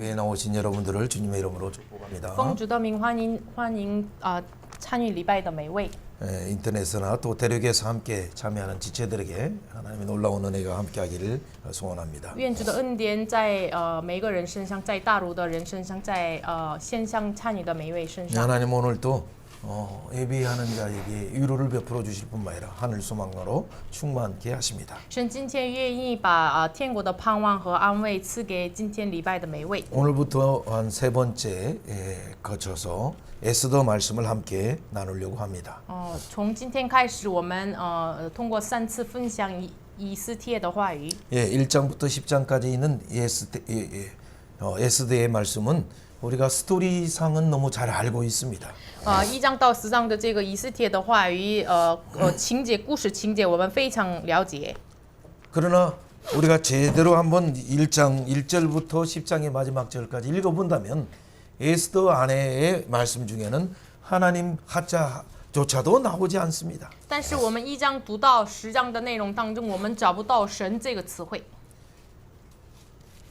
예배에 나오신 여러분들을 주님의 이름으로 축복합니다. 奉主的名欢迎参与礼拜的每位。 인터넷이나 또 대륙에서 함께 참여하는 지체들에게 하나님의 놀라운 은혜가 함께하기를 소원합니다. 愿主的恩典在每一个人身上，在大陆的人身上，在线上参与的每一位身上。 하나님 오늘도 예배하는 자에게 위로를 베풀어 주실 뿐만 아니라 하늘 소망으로 충만케 하십니다. 神今天愿意把天国的盼望和安慰赐给今天礼拜的每位。 오늘부터 한 세 번째 거쳐서 에스더 말씀을 함께 나누려고 합니다. 从今天开始，我们通过3次分享以斯帖的话语。 1장부터 10장까지 있는 에스더의 말씀은 우리가 스토리상은 너무 잘 알고 있습니다. 1章到10章的这个以斯帖的话语，故事情节我们非常了解。 그러나 우리가 제대로 한번 1장 1절부터 10장의 마지막 절까지 읽어본다면 에스더 아내의 말씀 중에는 하나님 하자조차도 나오지 않습니다. 但是我们1章读到10章的内容当中，我们找不到神这个词汇。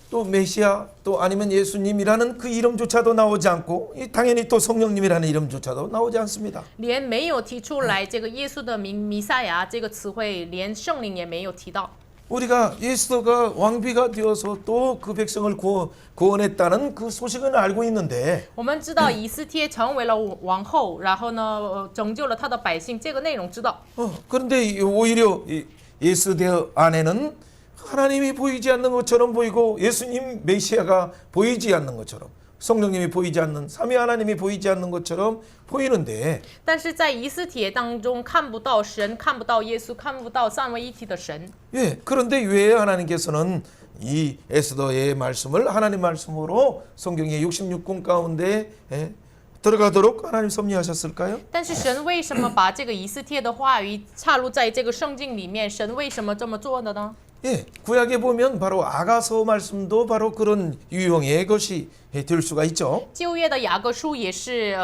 또 메시아 또 아니면 예수님이라는 그 이름조차도 나오지 않고 당연히 또 성령님이라는 이름조차도 나오지 않습니다. 连没有提出来这个耶稣的名弥赛亚这个词汇，连圣灵也没有提到。 우리가 에스더가 왕비가 되어서 또 그 백성을 구원했다는 그 소식은 알고 있는데 我们知道以斯帖成为了王后，然后呢拯救了他的百姓，这个内容知道。 그런데 오히려 에스더 안에는 하나님이 보이지 않는 것처럼 보이고 예수님 메시아가 보이지 않는 것처럼 성령님이 보이지 않는 삼위 하나님이 보이지 않는 것처럼 보이는데 但是在以斯帖当中看不到神，看不到耶稣，看不到三位一体的神。 그런데 왜 하나님께서는 이 에스더의 말씀을 하나님 말씀으로 성경의 66권 가운데 들어가도록 하나님 섭리하셨을까요? 但是神为什么把这个以斯帖的话语插入在这个圣经里面？神为什么这么做的呢？ 구약에 보면 바로 아가서 말씀도 바로 그런 유형의 것이 될 수가 있죠. 旧约的雅各书也是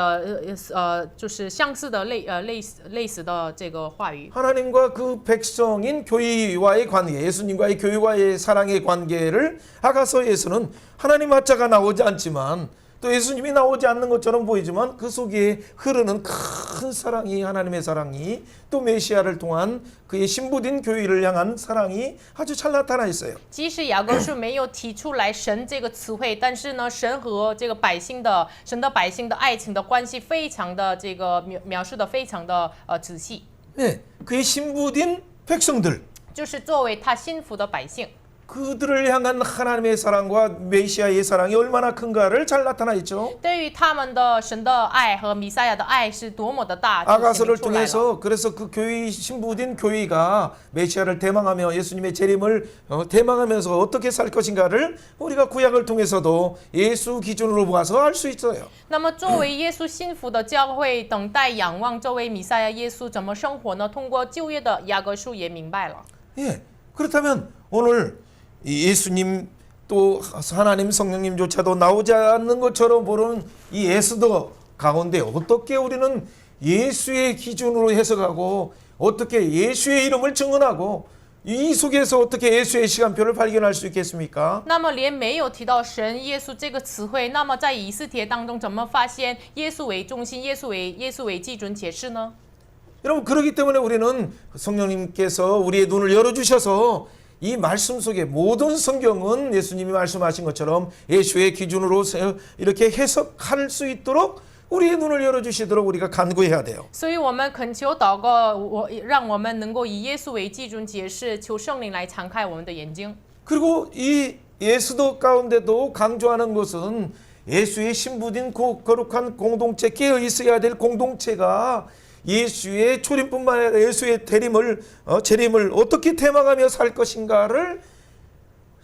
就是相似的类似的这个话语。 하나님과 그 백성인 교회와의 관계, 예수님과의 교회와의 사랑의 관계를 아가서에서는 하나님 하자가 나오지 않지만 또 예수님이 나오지 않는 것처럼 보이지만 그 속에 흐르는 큰 사랑이 하나님의 사랑이 또 메시아를 통한 그의 신부된 교회를 향한 사랑이 아주 잘 나타나 있어요. 即使雅各书没有提出来神这个词汇，但是呢，神和这个神的百姓的爱情的关系非常的这个描述的非常的仔细。 그의 신부된 백성들 就是作为他心腹的百姓。 그들을 향한 하나님의 사랑과 메시아의 사랑이 얼마나 큰가를 잘 나타나 있죠. 对于他们的神的爱和弥赛亚的爱是多么的大， 아가서를 통해서 그래서 그 교회 신부된 교회가 메시아를 대망하며 예수님의 재림을 대망하면서 어떻게 살 것인가를 우리가 구약을 통해서도 예수 기준으로 봐서 알 수 있어요. 那么作为耶稣心腹的教会，等待仰望这位弥赛亚耶稣怎么生活呢？通过旧约的雅各书也明白了。 그렇다면 오늘 예수님 또 하나님 성령님조차도 나오지 않는 것처럼 보는 이 에스더 가운데 어떻게 우리는 예수의 기준으로 해석하고 어떻게 예수의 이름을 증언하고 이 속에서 어떻게 예수의 시간표를 발견할 수 있겠습니까? 那么连没有提到神耶稣这个词汇，那么在以斯帖当中怎么发现耶稣为中心，耶稣为基准解释呢？ 여러분 그렇기 때문에 우리는 성령님께서 우리의 눈을 열어주셔서 이 말씀 속에 모든 성경은 예수님이 말씀하신 것처럼 예수의 기준으로 이렇게 해석할 수 있도록 우리의 눈을 열어주시도록 우리가 간구해야 돼요. 所以我们恳求祷告，让我们能够以耶稣为基准解释，求圣灵来敞开我们的眼睛。 그리고 이 에스더 가운데도 강조하는 것은 예수의 신부된 거룩한 공동체, 깨어 있어야 될 공동체가 예수의 초림뿐만 아니라 예수의 재림을 어떻게 대망하며 살 것인가를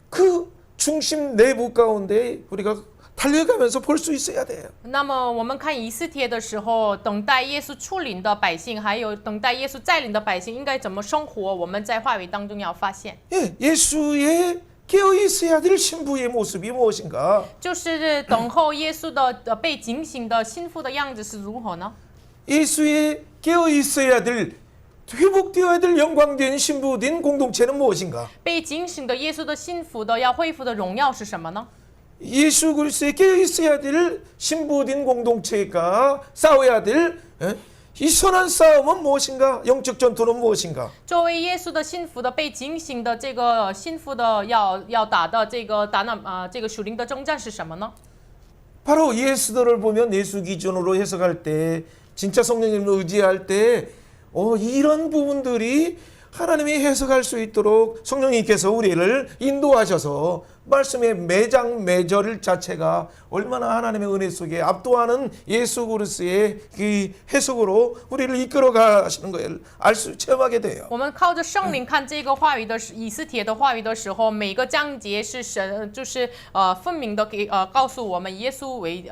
그 중심 내부 가운데 우리가 달려가면서 볼 수 있어야 돼요. 那么我们看以斯帖的时候，等待耶稣出临的百姓，还有等待耶稣再临的百姓应该怎么生活，我们在话语当中要发现。 예수의 깨어 있어야 될 신부의 모습이 무엇인가? 就是等候耶稣的被警醒的心腹的样子是如何呢？ 예수의 깨어 있어야 될 회복되어야 될 영광된 신부된 공동체는 무엇인가? 被警醒的耶稣的心腹的要恢复的荣耀是什么呢？ 예수 그리스도에 깨어 있어야 될 신부된 공동체가 싸워야 될 이 선한 싸움은 무엇인가? 영적 전투는 무엇인가? 作为耶稣的信服的被警醒的这个信服的要打的这个属灵的征战是什么呢？ 바로 예수들을 보면 예수 기준으로 해석할 때 진짜 성령님을 의지할 때 이런 부분들이 하나님이 해석할 수 있도록 성령님께서 우리를 인도하셔서 말씀의 매장 자체가 얼마나 하나님의 은혜 속에 압도하는 예수 그리스도의 그 해석으로 우리를 이끌어 가시는 걸 알 수 체험하게 돼요. 我们靠着圣灵看这个话语的以斯帖的话语的时候，每个章节是神就是分明的给告诉我们耶稣为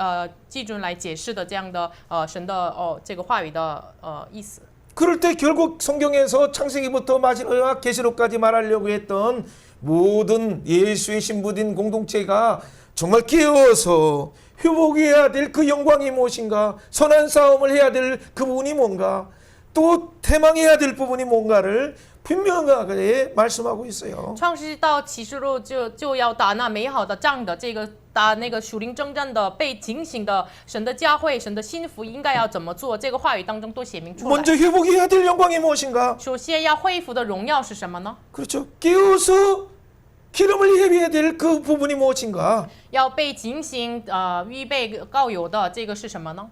基准来解释的这样的神的这个话语的意思。 그럴 때 결국 성경에서 창세기부터 마지막 계시록까지 말하려고 했던 모든 예수의 신부된 공동체가 정말 깨어서 회복해야 될 그 영광이 무엇인가, 선한 싸움을 해야 될 그 부분이 뭔가, 또 태망해야 될 부분이 뭔가를 분명하게 말씀하고 있어요. 创世到启示录就要打那美好的仗的这个打那个属灵征战的被警醒的神的教会神的信服应该要怎么做？这个话语当中都写明出来。 먼저 회복해야 될 영광이 무엇인가? 首先要恢复的荣耀是什么呢？ 그렇죠. 깨어서 기름을 예비해야 될 그 부분이 무엇인가? 要被警醒预备告有的这个是什么呢？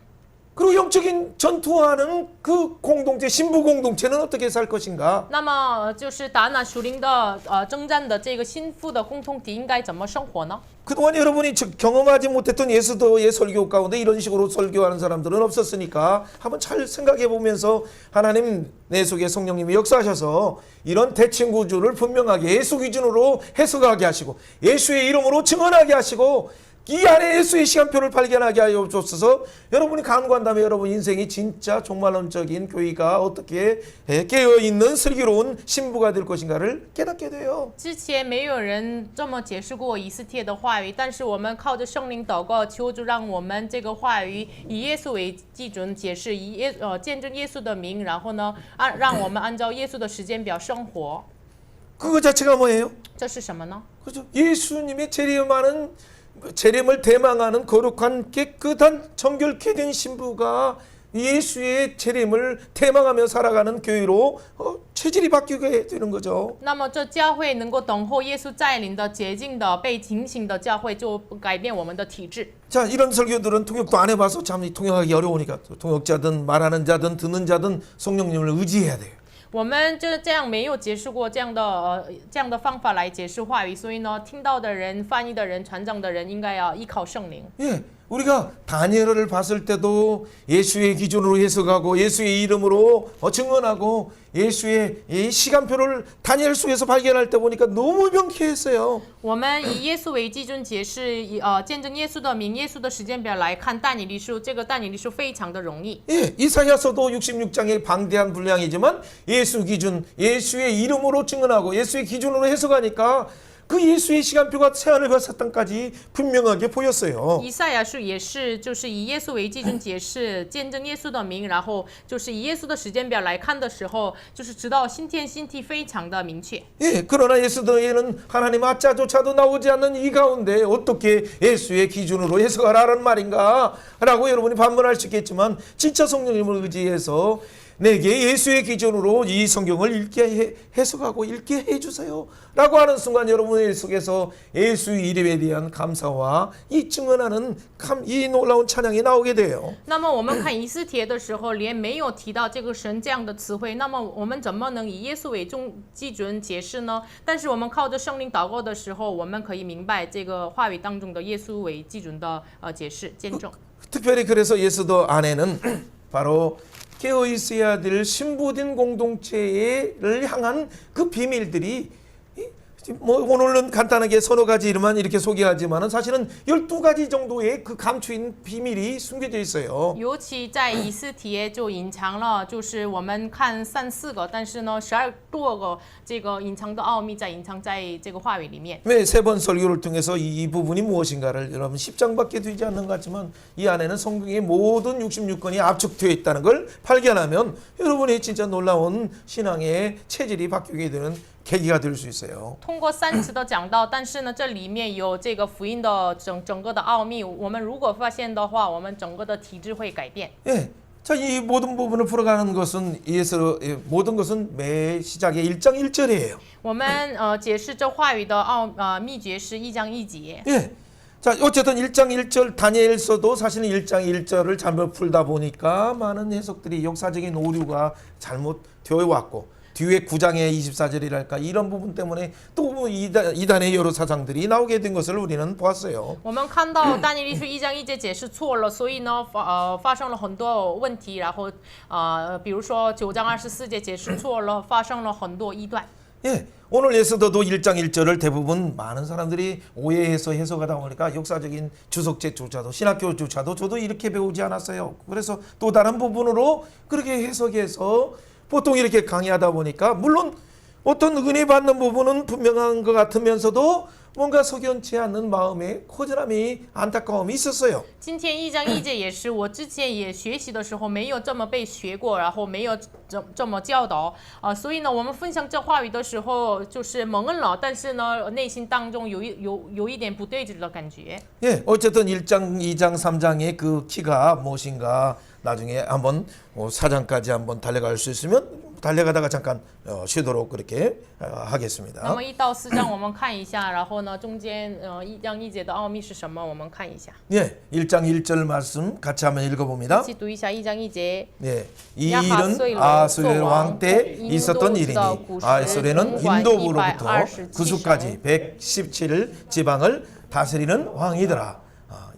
그리고 영적인 전투하는 그 공동체, 신부 공동체는 어떻게 살 것인가? 那么就是打那属灵的征战的这个心腹的共同体应该怎么生活呢？ 그동안 여러분이 경험하지 못했던 예수도의 설교 가운데 이런 식으로 설교하는 사람들은 없었으니까 한번 잘 생각해 보면서 하나님 내 속에 성령님이 역사하셔서 이런 대칭 구조를 분명하게 예수 기준으로 해석하게 하시고 예수의 이름으로 증언하게 하시고 이 안에 예수의 시간표를 발견하게 하여 주옵소서. 여러분이 간구한다면 여러분 인생이 진짜 종말론적인 교회가 어떻게 깨어있는 슬기로운 신부가 될 것인가를 깨닫게 돼요. 之前没有人这么解释过以斯帖的话语，但是我们靠着圣灵祷告，求主让我们这个话语以耶稣为基准解释，见证耶稣的名，然后呢，让我们按照耶稣的时间表生活。 그거 자체가 뭐예요? 这是什么呢？ 그렇죠. 예수님의 재림을 대망하는 거룩한 깨끗한 정결케 된 신부가 예수의 재림을 대망하며 살아가는 교회로 체질이 바뀌게 되는 거죠. 那么这教会能够等候耶稣再临的洁净的被警醒的教会，就改变我们的体质。 자, 이런 설교들은 통역도 안 해봐서 참 통역하기 어려우니까 통역자든 말하는 자든 듣는 자든 성령님을 의지해야 돼요. 我们就是这样没有解释过这样的方法来解释话语，所以呢，听到的人、翻译的人、传讲的人应该要依靠圣灵。 예, 우리가 다니엘을 봤을 때도 예수의 기준으로 해석하고 예수의 이름으로 증언하고 예수의 이 시간표를 다니엘 속에서 발견할 때 보니까 너무 명쾌했어요. 我们以耶稣为基准解释，见证耶稣的名、耶稣的时间表来看但以理书，这个但以理书非常的容易。 예, 이사야서도 66장의 방대한 분량이지만 예수 기준, 예수의 이름으로 증언하고 예수의 기준으로 해석하니까 그 예수의 시간표가 새하늘과 새 땅까지 분명하게 보였어요. 以赛亚书也是，就是以耶稣为基准解释，见证耶稣的名，然后就是以耶稣的时间表来看的时候，就是直到新天新地非常的明确。 예, 그러나 예수도에는 하나님 아자조차도 나오지 않는 이 가운데 어떻게 예수의 기준으로 해석하라는 말인가? 라고 여러분이 반문할 수 있겠지만 진짜 성령님을 의지해서 내게 예수의 기준으로 이 성경을 읽게 해석하고 읽게 해주세요 라고 하는 순간 여러분의 속에서 예수 이름에 대한 감사와 이 증언하는 이 놀라운 찬양이 나오게 돼요. 那么我们看以斯帖的时候，连没有提到这个神这样的词汇，那么我们怎么能以耶稣为基准解释呢？但是我们靠着圣灵祷告的时候，我们可以明白这个话语当中的耶稣为基准的解释见证。 특별히 그래서 예수도 안에는 바로 깨어 있어야 될 신부된 공동체를 향한 그 비밀들이 뭐 오늘은 간단하게 서너 가지 이름만 이렇게 소개하지만은 사실은 12가지 정도의 그 감추인 비밀이 숨겨져 있어요. 尤其在以斯帖就隐藏了，就是我们看3、4个，但是呢，12多个这个隐藏的奥秘隐藏在这个话语里面。 왜 세 번 설교를 통해서 이 부분이 무엇인가를 여러분 10장밖에 되지 않는 것 같지만 이 안에는 성경의 모든 66권이 압축되어 있다는 걸 발견하면 여러분이 진짜 놀라운 신앙의 체질이 바뀌게 되는 계기가 될 수 있어요. 通过3次的讲到，但是呢，这里面有这个福音的整个的奥秘。我们如果发现的话，我们整个的体制会改变。 예. 자, 이 모든 부분을 풀어가는 것은 모든 것은 매 시작에 1장 1절이에요. 我们解释这话语的秘诀是1章1节。 예. 자, 어쨌든 1장 1절 다니엘서도 사실은 1장 1절을 잘못 풀다 보니까 많은 해석들이 역사적인 오류가 잘못 되어 왔고 뒤에 9장의 24절이랄까 이런 부분 때문에 또 이단의 여러 사상들이 나오게 된 것을 우리는 보았어요. 我们看到但以理书1章1节解释错了，所以呢发生了很多问题，然后比如说9章24节解释错了，发生了很多异端。 예, 오늘 에스더도 1장 1절을 대부분 많은 사람들이 오해해서 해석하다 보니까 역사적인 주석제조차도 신학교조차도 저도 이렇게 배우지 않았어요. 그래서 또 다른 부분으로 그렇게 해석해서 보통 이렇게 강의하다 보니까 물론 어떤 은혜 받는 부분은 분명한 것 같으면서도 뭔가 석연치 않는 마음에 허전함이 안타까움이 있었어요. 今天1章1节也是我之前也学习的时候没有这么被学过，然后没有这么教导所以呢，我们分享这话语的时候就是蒙恩了，但是呢，内心当中有一点不对劲的感觉。 예, 어쨌든 1장, 2장, 3장의 그 키가 무엇인가 나중에 한번 4장까지 한번 달려갈 수 있으면 달려가다가 잠깐 쉬도록 그렇게 那 하겠습니다. 么1到4章我们看一下，然后呢，中间1章1节的奥秘是什么？我们看一下。 예, 1장 1절 말씀 같이 한번 읽어봅니다. 一起读一下1章1节。 예, 이 일은 아수르 왕 때 있었던 일이니 아수르는 인도로부터 구수까지 117 지방을 다스리는 왕이더라.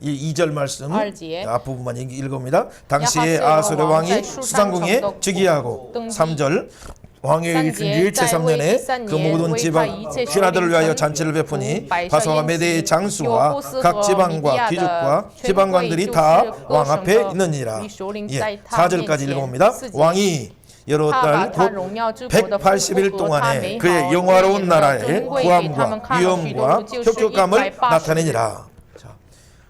이 2절 말씀 앞부분만 읽어봅니다. 당시에 아수르 왕이 수상궁에 즉위하고 3절 왕의 근기일 제3년에 그 모든 지방 신하들을 위하여 잔치를 베푸니 바사와 메대의 장수와 각 지방과 귀족과 지방관들이 다 왕 앞에 있느니라. 예, 4절까지 읽어봅니다. 왕이 여러 달 곧 180일 동안에 그의 영화로운 나라의 구함과 위엄과 혁혁감을 나타내니라.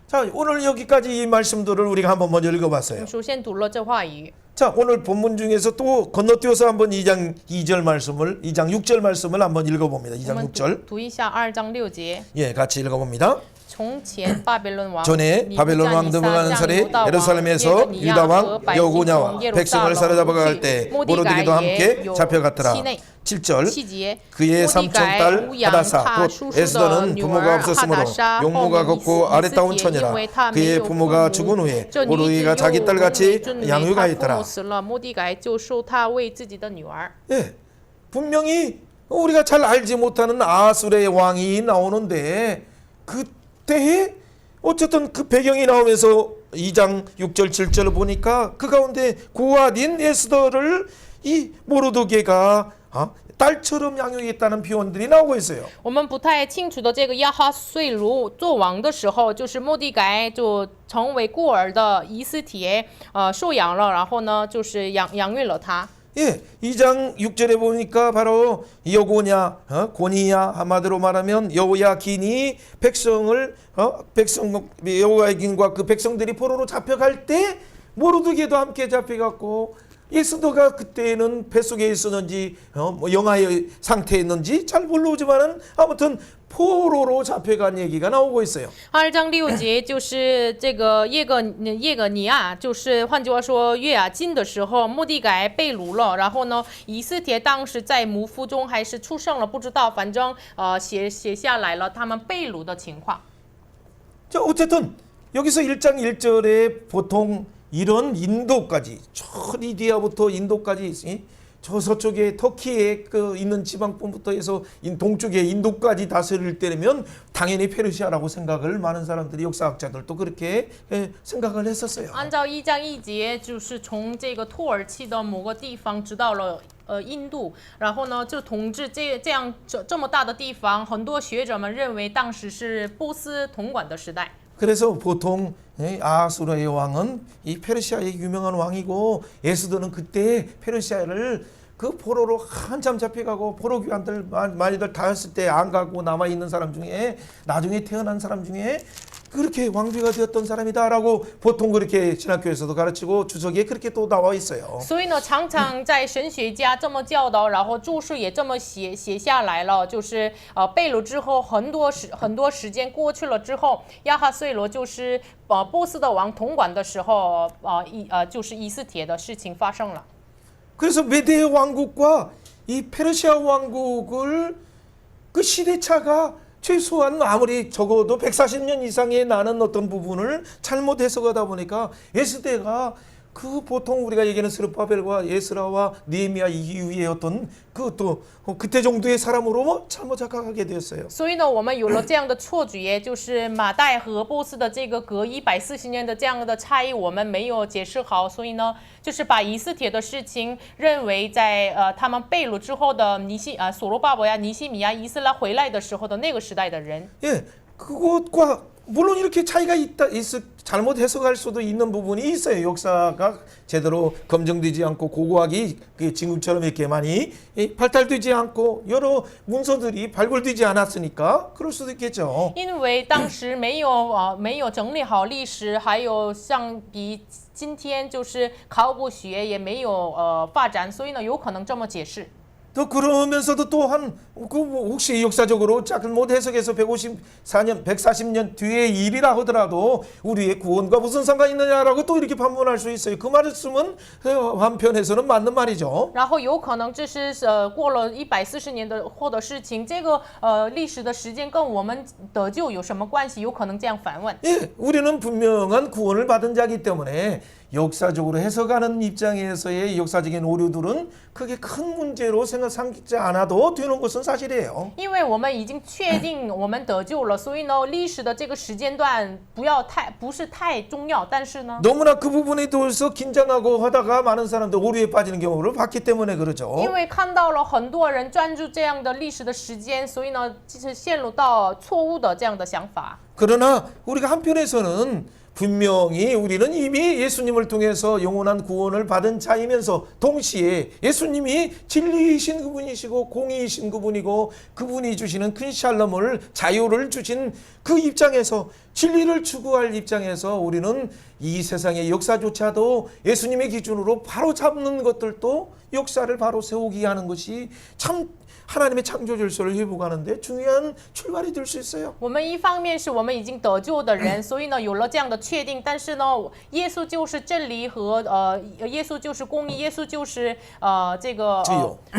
자, 오늘 여기까지 이 말씀들을 우리가 한번 먼저 읽어봤어요. 首先读了这话语。 자, 오늘 본문 중에서 또 건너뛰어서 한번 2장 2절 말씀을 2장 6절 말씀을 한번 읽어봅니다. 我 2장 们 6절. 读一下2章6节。 예, 같이 읽어봅니다. 从前巴比伦王 전에 바벨론 왕 느부갓네살이 예루살렘에서 유다 왕 여고냐와 백성을 사로잡아갈 때 모르드게도 함께 잡혀갔더라. 7절 그의 삼촌딸 하다사 곧 에스더는 부모가 없었으므로 용모가 걷고 아래따운 처녀라. 그의 부모가 죽은 후에 모르드게가 자기 딸같이 양육하였더라. 예, 분명히 우리가 잘 알지 못하는 아수르의 왕이 나오는데 그때에 어쨌든 그 배경이 나오면서 2장 6절 7절을 보니까 그 가운데 고아인 에스더를 이 모르드게가 딸처럼 양육했다는 표현들이 나오고 있어요. 我们不太清楚的这个亚哈岁卢做王的时候，就是末底改就成为孤儿的以斯帖收养了，然后呢就是养育了他。 예, 2장 6절에 보니까 바로 여고냐, 고니야 한마디로 말하면 여호야긴이 백성을 여호야긴과 그 백성들이 포로로 잡혀갈 때 모르드게도 함께 잡혀갔고 에스더가 그때는 뱃속에 있었는지 뭐 영아의 상태에 있는지 잘 모르지만은 아무튼 포로로 잡혀간 얘기가 나오고 있어요. 2章6节就是这个耶格尼亚，就是换句话说约雅金的时候，末底改被掳了，然后呢，以斯帖当时在母腹中还是出生了，不知道，反正写下来了他们被掳的情况。 자, 어쨌든 여기서 1장 1절에 보통 이런 인도까지 저 리디아부터 인도까지 있으니 저 서쪽에 터키에 그 있는 지방뿐부터 해서 동쪽에 인도까지 다스릴 때면 당연히 페르시아라고 생각을 많은 사람들이 역사학자들도 그렇게 생각을 했었어요. 按照1章1节，就是从这个土耳其的某个地方直到了印度，然后呢就统治这么大的地方，很多学者们认为当时是波斯统管的时代。 그래서 보통 아수르의 왕은 이 페르시아의 유명한 왕이고 에스더는 그때 페르시아를 그 포로로 한참 잡혀가고 포로 귀환들 많이들 다 했을 때 안 가고 남아 있는 사람 중에 나중에 태어난 사람 중에 그렇게 왕비가 되었던 사람이다라고 보통 그렇게 신학교에서도 가르치고 주석에 그렇게 또 나와 있어요. 所以呢，常常在神学家这么教导，然后注释也这么写下来了，就是被掳之后很多时间过去了之后，亚哈随罗就是波斯的王统管的时候，就是以斯帖的事情发生了。 그래서 메데 왕국과 이 페르시아 왕국을 그 시대차가 최소한 아무리 적어도 140년 이상에 나는 어떤 부분을 잘못 해석하다 보니까 에스더가 그 보통 우리가 얘기하는 스룹바벨과 에스라와 느헤미야 이후에 어떤 그 또 그때 정도의 사람으로 잘못 착각하게 되었어요. 所以呢，我们有了这样的错觉，就是马代和波斯的这个隔140年的这样的差异，我们没有解释好，所以呢，就是把以斯帖的事情认为在他们被掳之后的所罗巴伯呀、尼西米呀、以斯拉回来的时候的那个时代的人。 예, 그것과 물론 이렇게 차이가 잘못 해석할 수도 있는 부분이 있어요. 역사가 제대로 검증되지 않고 고고하게 지금처럼 이렇게 많이 발달되지 않고 여러 문서들이 발굴되지 않았으니까 그럴 수도 있겠죠. 因为当时没有整理好历史，还有像比今天就是考古学也没有发展，所以呢，有可能这么解释。 또 그러면서도 또한 혹시 역사적으로 잘못 해석해서 154년, 140년 뒤의 일이라 하더라도 우리의 구원과 무슨 상관이 있느냐라고 또 이렇게 반문할 수 있어요. 그 말씀은 한편에서는 맞는 말이죠. 然后有可能这是过了140年的后的事情，这个历史的时间跟我们得救有什么关系？有可能这样反问。 예, 우리는 분명한 구원을 받은 자이기 때문에 역사적으로 해석하는 입장에서의 역사적인 오류들은 크게 큰 문제로 생각하지 않아도 되는 것은 사실이에요. 因为我们已经确定我们得救了，所以呢，历史的这个时间段不是太重要。但是呢， 너무나 그 부분에 대해서 긴장하고 하다가 많은 사람들 오류에 빠지는 경우를 봤기 때문에 그러죠. 因为看到了很多人专注这样的历史的时间，所以呢，就是陷入到错误的这样的想法。 그러나 우리가 한편에서는 분명히 우리는 이미 예수님을 통해서 영원한 구원을 받은 자이면서 동시에 예수님이 진리이신 그분이시고 공의이신 그분이고 그분이 주시는 큰 샬롬을 자유를 주신 그 입장에서 진리를 추구할 입장에서 우리는 이 세상의 역사조차도 예수님의 기준으로 바로 잡는 것들도 역사를 바로 세우게 하는 것이 참 하나님의 창조 질서를 회복하는데 중요한 출발이 될 수 있어요. 我们一方面是我们已经得救的人，所以呢有了这样的确定，但是呢，耶稣就是真理和耶稣就是公义，耶稣就是这个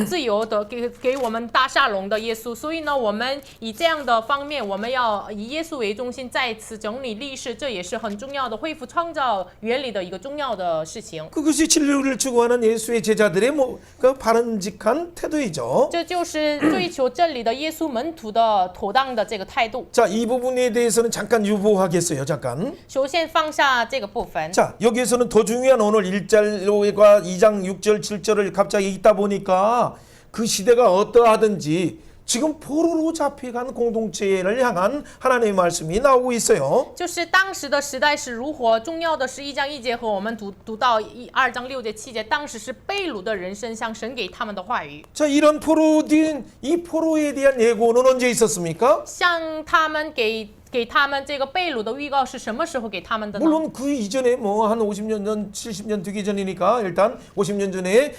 自由的给我们大沙龙的耶稣，所以呢，我们以这样的方面，我们要以耶稣为中心，再次整理历史，这也是很重要的恢复创造原理的一个重要的事情。 그것이 진리를 추구하는 예수의 제자들의 그 바람직한 태도이죠. 这就是追求真理的耶稣门徒的妥当的这个态度。 자, 이 부분에 대해서는 잠깐 유보하겠어요. 잠깐. 首先放下这个部分。 자, 여기에서는 더 중요한 오늘 1절과 2장 6절 7절을 갑자기 읽다 보니까 그 시대가 어떠하든지 지금 포로로 잡혀간 공동체를 향한 하나님의 말씀이 나오고 있어요. 就是当时的时代是如何，重要的是1章1节和我们读到2章6节7节，当时是被掳的人身向神给他们的话语。 자, 이런 이 포로에 대한 예고는 언제 있었습니까? 向他们给他们这个被掳的预告是什么时候给他们的呢？ 물론 그 이전에 뭐 한 50년 전, 70년 되기 전이니까 일단 50년 전에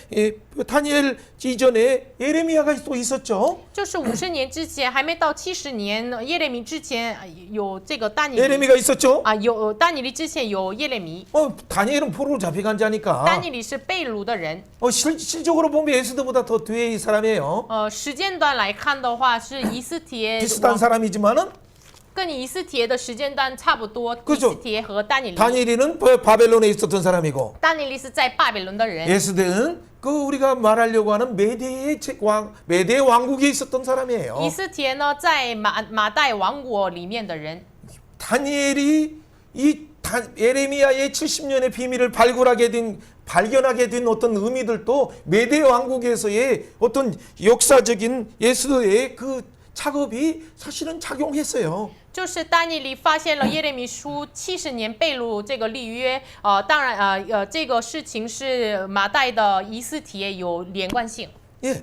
다니엘 이전에 예레미야가 또 있었죠. 就是50年之前，还没到70年，耶利米之前有这个但以理 예레미가 있었죠. 有但以理之前有耶利米， 다니엘은 포로로 잡혀간 자니까 但以理是被掳的人。 실적으로 보면 에스더보다 더 뒤에 이 사람이에요. 时间段来看的话，是以斯帖 비슷한 사람이지만은 跟以斯帖的时间段差不多。 그죠 以斯帖和但以理， 다니엘은 바벨론에 있었던 사람이고 但以理是在巴比伦的人。 에스더는 그 우리가 말하려고 하는 메대 왕국에 있었던 사람이에요. 以斯帖呢，在马代王国里面的人。 다니엘이 예레미야의 70년의 비밀을 발견하게 된 어떤 의미들도 메대 왕국에서의 어떤 역사적인 예수의 그 작업이 사실은 작용했어요. 就是但以理发现了耶利米书70年被掳这个立约，当然这个事情是马代的以斯帖有连贯性。 예,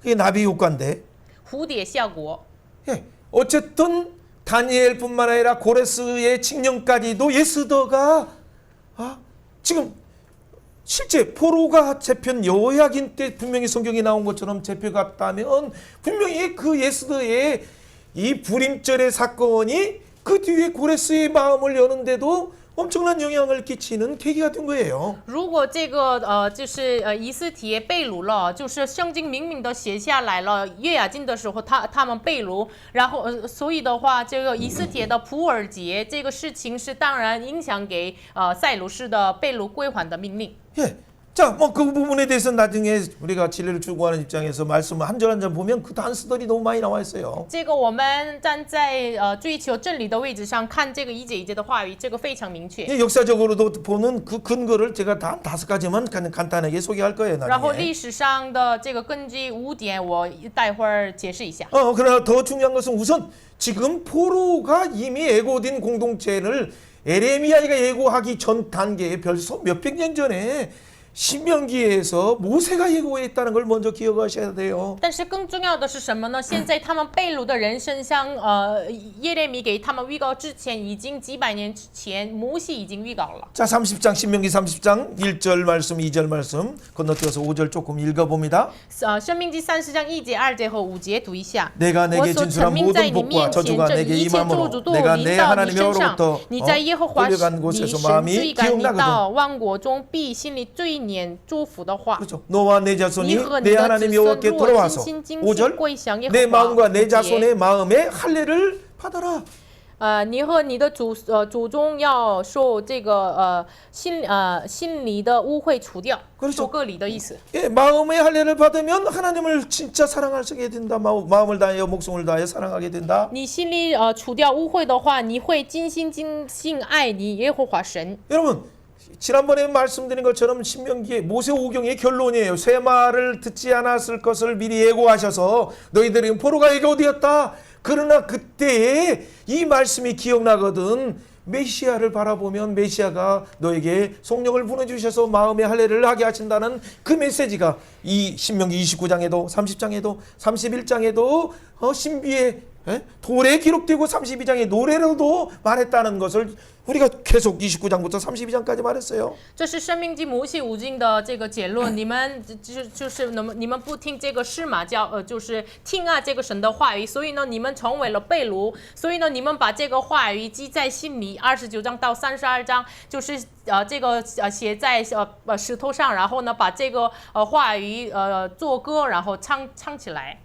그게 나비 효과인데. 蝴蝶效果。 예, 어쨌든 다니엘뿐만 아니라 고레스의 칙령까지도 에스더가 지금 실제 포로가 잡힌 여호야긴 때 분명히 성경에 나온 것처럼 잡혀갔다면 분명히 그 에스더의 이 불임절의 사건이 그 뒤에 고레스의 마음을 여는데도 엄청난 영향을 끼치는 계기가 된 거예요. 如果这个就是以斯帖被掳了，就是圣经明明的写下来了，约雅斤的时候他们被掳，然后所以的话，这个以斯帖的普尔节这个事情是当然影响给塞鲁士的被掳归还的命令。 예. 자, 뭐 그 부분에 대해서 나중에 우리가 진리를 추구하는 입장에서 말씀을 한 절 한 절 보면 그 단서들이 너무 많이 나와 있어요. 这个我们站在追求真理的位置上看这个一节一节的话语，这个非常明确。 예, 역사적으로도 보는 그 근거를 제가 다 5가지만 간단하게 소개할 거예요. 然后 나중에. 历史上的这个根据5点，我待会儿解释一下。 그러나 더 중요한 것은 우선 지금 포로가 이미 예고된 공동체를 에레미야가 예고하기 전 단계에 벌써 몇백 년 전에 신명기에서 모세가 예고했다는 걸 먼저 기억하셔야 돼요. 但是更重要的是什么呢？现在他们被掳的人身上，耶利米给他们预告之前，已经几百年之前，摩西已经预告了。 자, 30장 신명기 30장 1절 말씀, 2절 말씀 건너뛰어서 5절 조금 읽어봅니다. 申命记30章1节、2节和5节读一下。 내가 我 내게 所 진술한 陈明在 모든 你 복과 面前， 저주가 这 내게 一切咒 임함으로 诅都 내가 临 내 到你 하나님의 身上 어로부터 。你在耶和华 끌려간 你 곳에서 神 마음이 追赶你 기억나거든. 到万国中，必心里追念祝福的话。 그렇죠. 너와 내 你 자손이 和你 내 的子 하나님 孙 여호와께 若 돌아와서 尽心尽 5절 性归向耶 내 和华 마음과 내 5节 자손의 마음에 할례를 받아라. 你和你的祖宗要受这个心里的污秽除掉， 그렇죠 受割礼的意思。 예, 마음의 할례를 받으면 하나님을 진짜 사랑하게 된다. 마음을 다하여 목숨을 다하여 사랑하게 된다. 你心里除掉污秽的话，你会尽心尽性爱你耶和华神。 여러분 지난번에 말씀드린 것처럼 신명기의 모세오경의 결론이에요. 새 말을 듣지 않았을 것을 미리 예고하셔서 너희들은 포로가 예고되었다. 그러나 그때에 이 말씀이 기억나거든. 메시아를 바라보면 메시아가 너에게 성령을 보내주셔서 마음의 할례를 하게 하신다는 그 메시지가 이 신명기 29장에도 30장에도 31장에도 신비의 돌에 기록되고 32장의 노래로도 말했다는 것을 우리가 계속 29장부터 32장까지 말했어요. 这是生命记摩西五经的这个结论。你们就是你们不听这个释马教，就是听啊这个神的话语，所以呢你们成为了被掳，所以呢你们把这个话语记在心里。29章到32章就是这个写在石头上，然后呢把这个话语做歌，然后唱起来。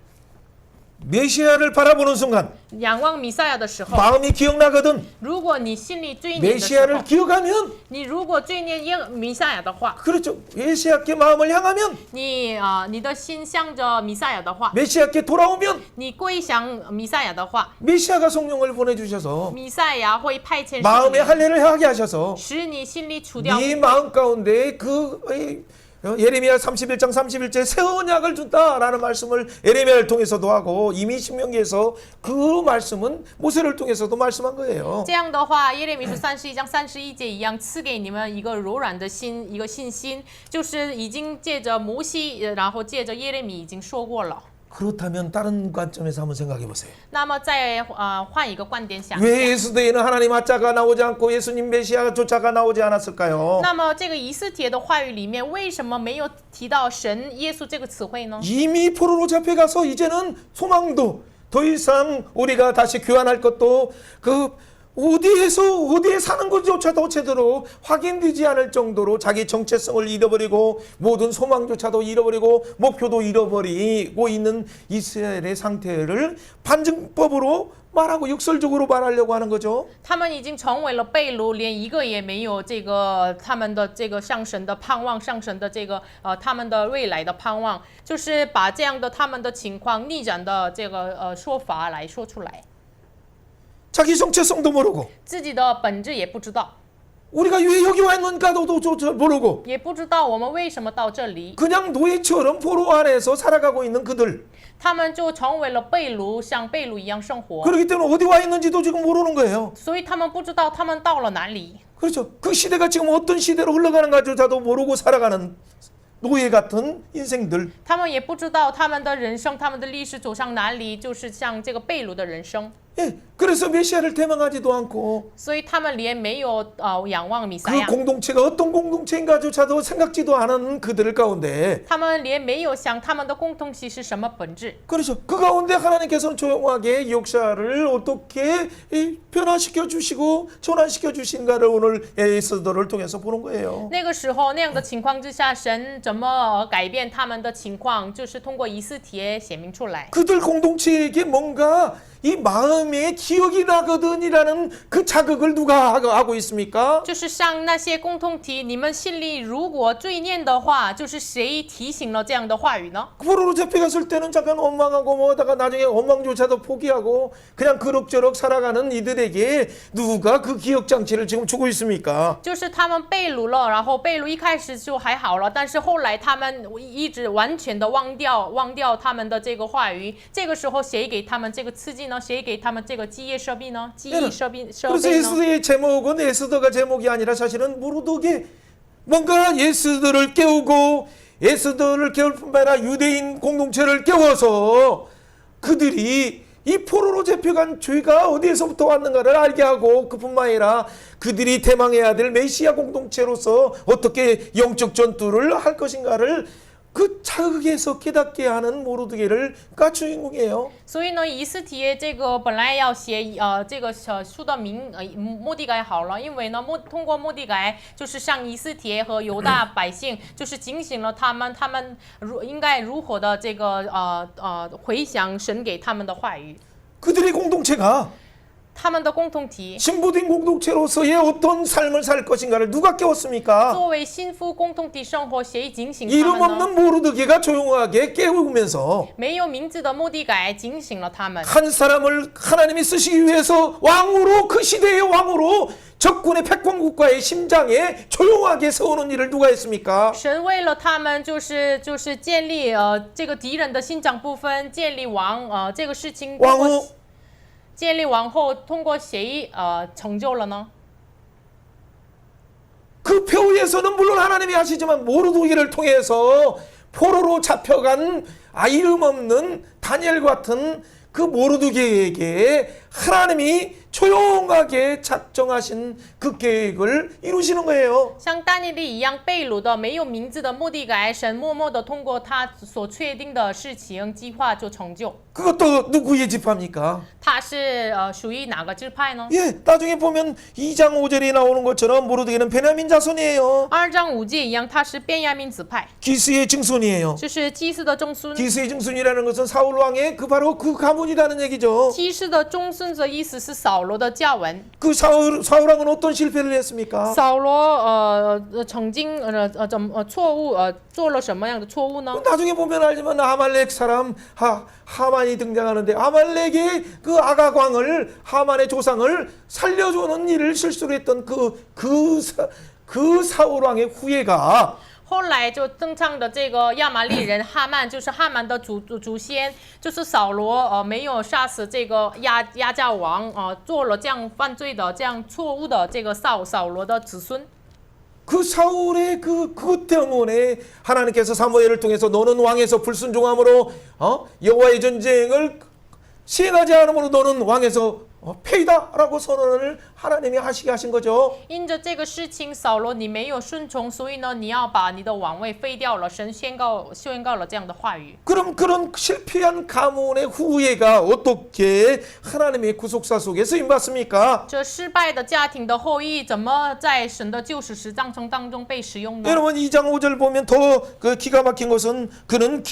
메시아를 바라보는 순간 仰望弥赛亚的时候， 마음이 기억나거든. 如果你心里追念的时 메시아를 候， 기억하면 你如果追念弥赛亚的话， 그렇죠. 메시아께 마음을 향하면 你的心向着弥赛亚的话， 메시아께 돌아오면 你归向弥赛亚的话， 메시아가 성령을 보내주셔서 弥赛亚会派遣 마음의 圣灵， 할례를 하게 하셔서 使你心里除掉 네 마음 가운데 그 예레미야 31장 31절 새 언약을 준다라는 말씀을 예레미야를 통해서도 하고 이미 신명기에서 그 말씀은 모세를 통해서도 말씀한 거예요. 这样的话，耶利米书31章31节一样，赐给你们一个柔软的心，一个信心，就是已经借着摩西，然后借着耶利米已经说过了。 그렇다면 다른 관점에서 한번 생각해 보세요. 那么再换一个观点想一 왜 下， 예수대에는 하나님 하자가 나오지 않고 예수님 메시아조차가 나오지 않았을까요? 那么这个以斯帖的话语里面，为什么没有提到神耶稣这个词汇呢？ 이미 포로로 잡혀가서 이제는 소망도 더 이상 우리가 다시 교환할 것도 그 어디에 사는 것조차도 제대로 확인되지 않을 정도로 자기 정체성을 잃어버리고 모든 소망조차도 잃어버리고 목표도 잃어버리고 있는 이스라엘의 상태를 반증법으로 말하고 역설적으로 말하려고 하는 거죠. 他们已经成为了被掳，连一个也没有这个他们的这个上神的盼望，上神的这个他们的未来的盼望，就是把这样的他们的情况逆转的这个说法来说出来， 자기 정체성도 모르고 自己的本质也不知道， 우리가 왜 여기 와 있는가도 모르고 也不知道我们为什么到这里， 그냥 노예처럼 포로 안에서 살아가고 있는 그들 他们就成为了被掳，像被掳一样生活， 그렇기 때문에 어디 와 있는지도 지금 모르는 거예요. 所以他们不知道他们到了哪里。 그렇죠. 그 시대가 지금 어떤 시대로 흘러가는가조차도 모르고 살아가는 노예 같은 인생들. 他们也不知道他们的人生、他们的历史走向哪里，就是像这个被掳的人生。 예, 그래서 메시아를 대망하지도 않고 所以他们连没有仰望弥赛 그 亚， 공동체가 어떤 공동체인가조차도 생각지도 않은 그들 가운데 他们连没有想他们的共同体是什么本质。 그렇죠. 그 가운데 하나님께서는 조용하게 역사를 어떻게 변화시켜 주시고 전환시켜 주신가를 오늘 에스더를 통해서 보는 거예요. 那个时候那样的情况之下，神怎么改变他们的情况，就是通过以斯帖显明出来。 그들 공동체에게 뭔가 이 마음에 기억이 나거든이라는 그 자극을 누가 하고 있습니까? 就是像那些共同体，你们心里如果罪念的话，就是谁提醒了这样的话语呢？ 포로로 잡혀갔을 때는 잠깐 원망하고 뭐다가 나중에 원망조차도 포기하고 그냥 그럭저럭 살아가는 이들에게 누가 그 기억 장치를 지금 주고 있습니까? 就是他们被掳了，然后被掳一开始就还好了，但是后来他们一直完全的忘掉他们的这个话语。这个时候谁给他们这个刺激呢？谁给他们这个记忆设备呢？记忆设备呢？ 그래서 에스더의 제목은 에스더가 제목이 아니라 사실은 모르드게 뭔가 에스더를 깨우고 에스더를 깨울 뿐만 아니라 유대인 공동체를 깨워서 그들이 이 포로로 잡혀간 죄가 어디에서부터 왔는가를 알게 하고 그뿐만 아니라 그들이 대망해야 될 메시아 공동체로서 어떻게 영적 전투를 할 것인가를 그 자극에서 깨닫게 하는 모르드게가 주인공이에요. 所以呢，以斯帖这个本来要写这个书的末底改好了，因为呢通过末底改就是向以斯帖和犹大百姓，就是警醒了他们应该如何的这个回想神给他们的话语。 그들의 공동체가 他们的共同体 신부된 공동체로서의 어떤 삶을 살 것인가를 누가 깨웠습니까? 作为幸福共同体生活，谁警醒 이름 他们呢？ 없는 모르드게가 조용하게 깨우면서 没有名字的末底改警醒了他们。 한 사람을 하나님이 쓰시기 위해서 왕으로 그 시대의 왕으로 적군의 패권 국가의 심장에 조용하게 세우는 일을 누가 했습니까? 神为了他们，就是建立这个敌人的心脏部分，建立王这个事情， 왕후 建立王后通过谁成就了呢？ 그 표에서는 물론 하나님이 하시지만 모르드게를 통해서 포로로 잡혀간 이름 없는 다니엘 같은 그 모르드게에게 하나님이 조용하게 작정하신 그 계획을 이루시는 거예요. 像但以理一样被掳的没有名字的末底改，神默默的通过他所确定的事情计划就成就。 그것도 누구의 집합니까? 他是属于哪个支派呢？ 예, 나중에 보면 2장 5절에 나오는 것처럼 모르드게는 베냐민 자손이에요. 2章5节一样，他是便雅悯子派， 기스의 증손이에요. 就是祭司的中孙。 기스의 증손이라는 것은 사울 왕의 바로 그 가문이라는 얘기죠. 祭司的中孙的意思是扫罗的家文。 그 사울 왕은 어떤 실패를 했습니까? 扫罗曾经错误做了什么样的错误呢？ 나중에 보면 알지만 아말렉 사람 하만이 등장하는데 아말렉의 그 아가광을 하만의 조상을 살려주는 일을 실수로 했던 그 사울 왕의 후예가 后来就登场的这个亚玛力人哈曼，就是哈曼的祖先，就是扫罗没有杀死这个亚甲王做了这样犯罪的这样错误的这个扫罗的子孙。 그 사울의 그것 때문에 하나님께서 사무엘을 통해서 너는 왕에서 불순종함으로 여호와의 전쟁을 시행하지 않으므로 너는 왕에서 패이다라고 선언을 하나님이 하시게 하신 거죠. 因着这个事情，扫罗你没有顺从，所以呢，你要把你的王位废掉了。神宣告了这样的话语。 그럼 그런 실패한 가문의 후예가 어떻게 하나님의 구속사 속에 쓰임 받습니까? 这失败的家庭的后裔怎么在神的救赎十章程当中被使用呢？ 여러분 2장 5절 보면 더 그 기가 막힌 것은 그는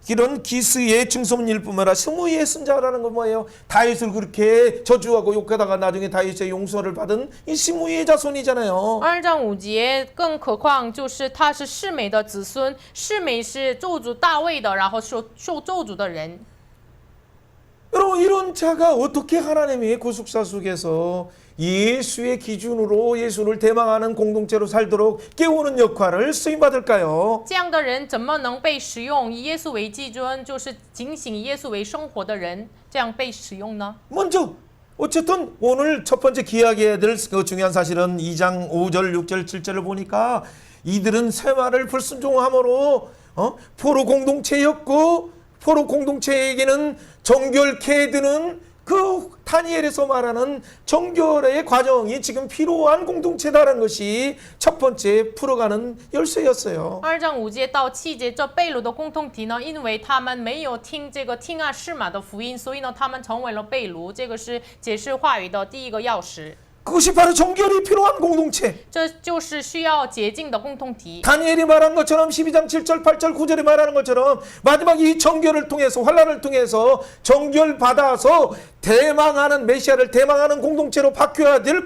이런 기스의 증손일 뿐만 아니라 스무이의 선자라는 건 뭐예요? 다윗을 그렇게 저주하고 욕하다가 나중에 다윗의 용서를 받은 이 스무이의 자손이잖아요. 2章5节，更何况就是他是示每的子孙，示每是咒诅大卫的，然后受咒诅的人。 여러분 이런 자가 어떻게 하나님의 구속사 속에서 예수의 기준으로 예수를 대망하는 공동체로 살도록 깨우는 역할을 쓰임받을까요? 这样的人怎么能被使用？以耶稣为基准，就是警醒以耶稣为生活的人，这样被使用呢？ 먼저 어쨌든 오늘 첫 번째 기억해야 될 그 중요한 사실은 2장 5절, 6절, 7절을 보니까 이들은 세마를 불순종함으로 포로 공동체였고 포로 공동체에게는 정결케 드는 그 다니엘에서 말하는 정결의 과정이 지금 필요한 공동체다라는 것이 첫 번째 풀어가는 열쇠였어요. 2章5节到7节，这被掳的共同体呢，因为他们没有听听岸释马的福音，所以呢，他们成为了被掳。这个是解释话语的第一个钥匙。 그것이 바로 정결이 필요한 공동체. 这就是需要洁净的共同体。 다니엘이 말한 것처럼 12장 7절 8절 9절에 말하는 것처럼 마지막 이 정결을 통해서 환란을 통해서 정결 받아서 대망하는 메시아를 대망하는 공동체로 바뀌어야 될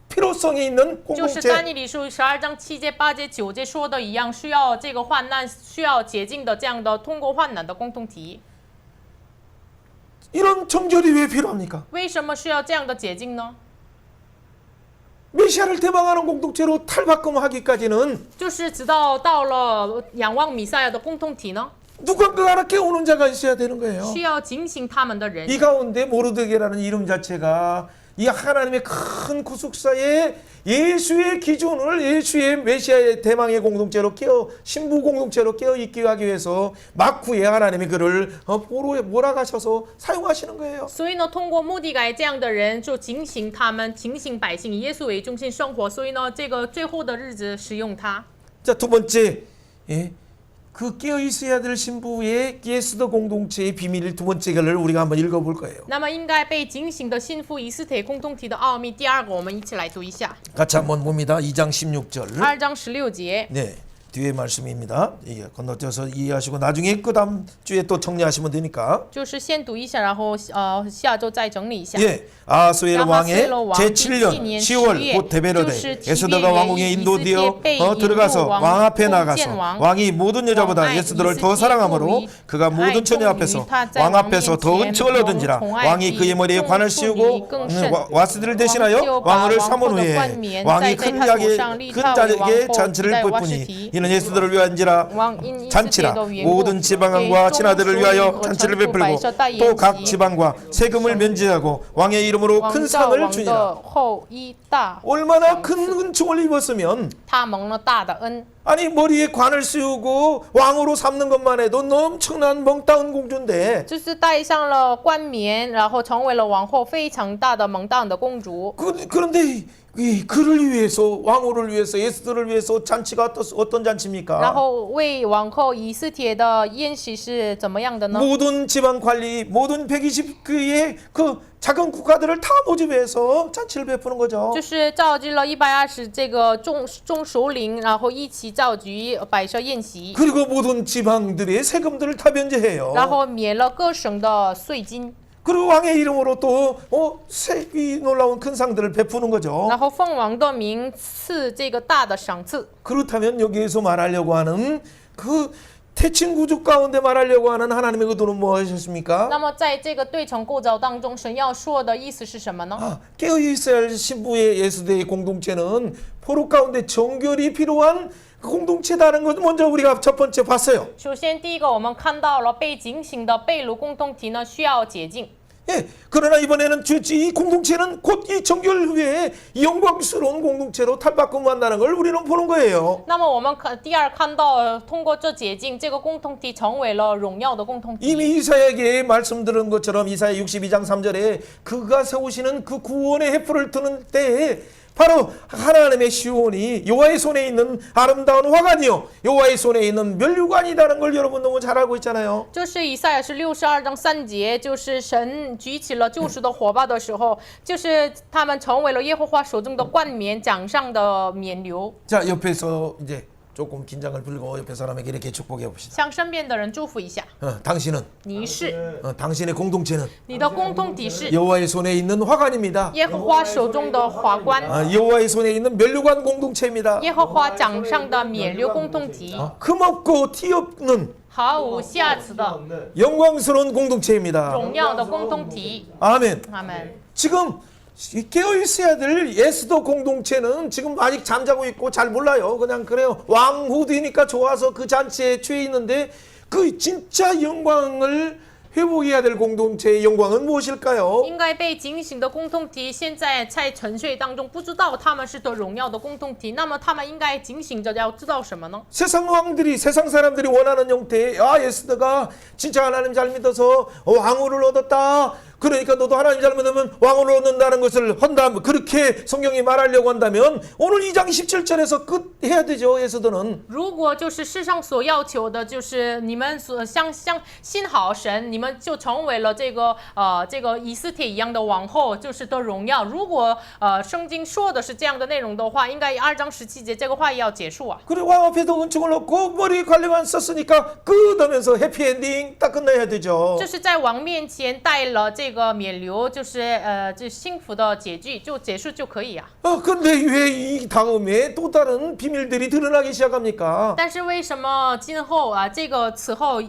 필요성이 있는 就是 공동체. 但以理书12章7节8节9节说的一样，需要这个患难，需要洁净的这样的通过患难的共同体。 이런 정결이 왜 필요합니까? 为什么需要这样的洁净呢？ 메시아를 대망하는 공동체로 탈바꿈하기까지는 就是直到了仰望弥赛亚的共同体呢， 누군가 하나 깨우는 자가 있어야 되는 거예요. 需要警醒他们的人。 이 가운데 모르드게라는 이름 자체가 이 하나님의 큰 구속사의 예수의 기준을 예수의 메시아의 대망의 공동체로 신부 공동체로 깨어 있게 하기 위해서 막후에 하나님이 그를 보로에 몰아가셔서 사용하시는 거예요. 所以呢，通过末底改这样的人，就警醒他们，警醒百姓，以耶稣为中心生活。所以呢，这个最后的日子使用他。 자, 두 번째, 그 깨어 있어야 될 신부의 예수도 공동체의 비밀 두 번째 결을 우리가 한번 읽어볼 거예요. 那么应该被警醒的信服以斯帖共同体的奥秘，第二个我们一起来读一下。 같이 한번 봅니다. 2장 16절. 2장 16节。 네. 뒤에 말씀입니다. 이게 건너뛰어서 이해하시고 나중에 그 다음 주에 또 정리하시면 되니까. 就是先读一下，然后下周再整理一下。 예, 아하스웨로 왕의 제7년 10월 곧 데베르데 에스더가 왕궁에 인도되어 들어가서 왕 앞에 나가서 왕이 모든 여자보다 에스더를 더 사랑하므로 그가 모든 처녀 앞에서 왕 앞에서 더 은총을 얻은지라 왕이 그의 머리에 관을 씌우고 와스들을 대신하여 왕을 삼은 후에 왕이 큰 자에게 잔치를 베푸니 이는 예수들을 위한지라 잔치라 모든 지방왕과 친아들을 위하여 잔치를 베풀고 또 각 지방과 세금을 면제하고 왕의 이름으로 큰 상을 주니라. 얼마나 큰 은총을 입었으면 他蒙了大的恩。 아니 머리에 관을 씌우고 왕으로 삼는 것만 해도 엄청난 멍다운 공주인데 就是戴上了冠冕，然后成为了王后，非常大的蒙大的公主。 그런데 그를 위해서 왕후를 위해서 예수들을 위해서 잔치가 어떤 잔치입니까? 然后为王后以斯帖的宴席是怎么样的呢？ 모든 지방 관리 모든 120개의 그 작은 국가들을 다 모집해서 잔치를 베푸는 거죠. 就是召集了120这个众首领，然后一起召集摆设宴席， 그리고 모든 지방들의 세금들을 다 면제해요. 然后免了各省的税金， 그리고 왕의 이름으로 또 이 놀라운 큰 상들을 베푸는 거죠. 然后奉王的名赐这个大的赏赐。 그렇다면 여기에서 말하려고 하는 그 태칭 구조 가운데 말하려고 하는 하나님의 의도는 무엇이었습니까? 那么在这个对称构造当中，神要说的意思是什么呢？ 깨어 있어야 할 신부의 예수대의 공동체는 포로 가운데 정결이 필요한 공동체다는 것 먼저 우리가 첫 번째 봤어요. 首先，第一个我们看到了被警醒的被掳共同体呢，需要洁净。 예, 그러나 이번에는 이 공동체는 곧 이 정결 후에 영광스러운 공동체로 탈바꿈한다는 걸 우리는 보는 거예요. 那么我们第二看到，通过这洁净，这个共同体成为了荣耀的共同体。 이미 이사야에게 말씀드린 것처럼 이사야 62장 3절에 그가 세우시는 그 구원의 횃불을 드는 때에 바로 하나님의 시온이 여호와의 손에 있는 아름다운 화관이요 여호와의 손에 있는 면류관이라는 걸 여러분 너무 잘 알고 있잖아요. 就是以赛亚是62章3节，就是神举起了救赎的火把的时候，就是他们成为了耶和华手中的冠冕，掌上的冕旒。 자, 옆에서 이제 조금 긴장을 풀고 옆에 사람에게 이렇게 축복해 봅시다. 向身边的人祝福一下， 당신은 你是 당신의 공동체는 你的共同体是 여호와의 손에 있는 화관입니다. 耶和华手中的华冠， 여호와의 손에 있는 면류관 공동체입니다. 耶和华掌上的冕旒共同体， 흠없고 티 없는 毫无瑕疵的 영광스러운 공동체입니다. 荣耀的共同体。 아멘. 阿门。 지금 깨어 있어야 될 예수도 공동체는 지금 아직 잠자고 있고 잘 몰라요. 그냥 그래요. 왕후되니까 좋아서 그 잔치에 취해 있는데 그 진짜 영광을 회복해야 될 공동체의 영광은 무엇일까요? 应该被警醒的共同体，现在在沉睡当中，不知道他们是得荣耀的共同体。那么他们应该警醒着，要知道什么呢？ 세상 왕들이 세상 사람들이 원하는 형태의 에스더가 진짜 하나님 잘 믿어서 왕후를 얻었다. 그러니까 너도 하나님 잘못하면 왕으로 얻는다는 것을 한다. 그렇게 성경이 말하려고 한다면 오늘 2장 17절에서 끝해야 되죠. 에스더는. 如果就是世上所要求的，就是你们所相信好神，你们就成为了这个以斯帖一样的王后，就是得荣耀。如果圣经说的是这样的内容的话，应该2章17节这个话要结束啊。 그래 왕 앞에도 은총을 얻고 머리 관리만 썼으니까 끝하면서 해피엔딩 딱 끝내야 되죠. 就是在王面前带了这个冕旒，就是就幸福的结局，就结束就可以啊。 근데 왜 이 다음에 또 다른 비밀들이 드러나기 시작합니까? 但是为什么今后此后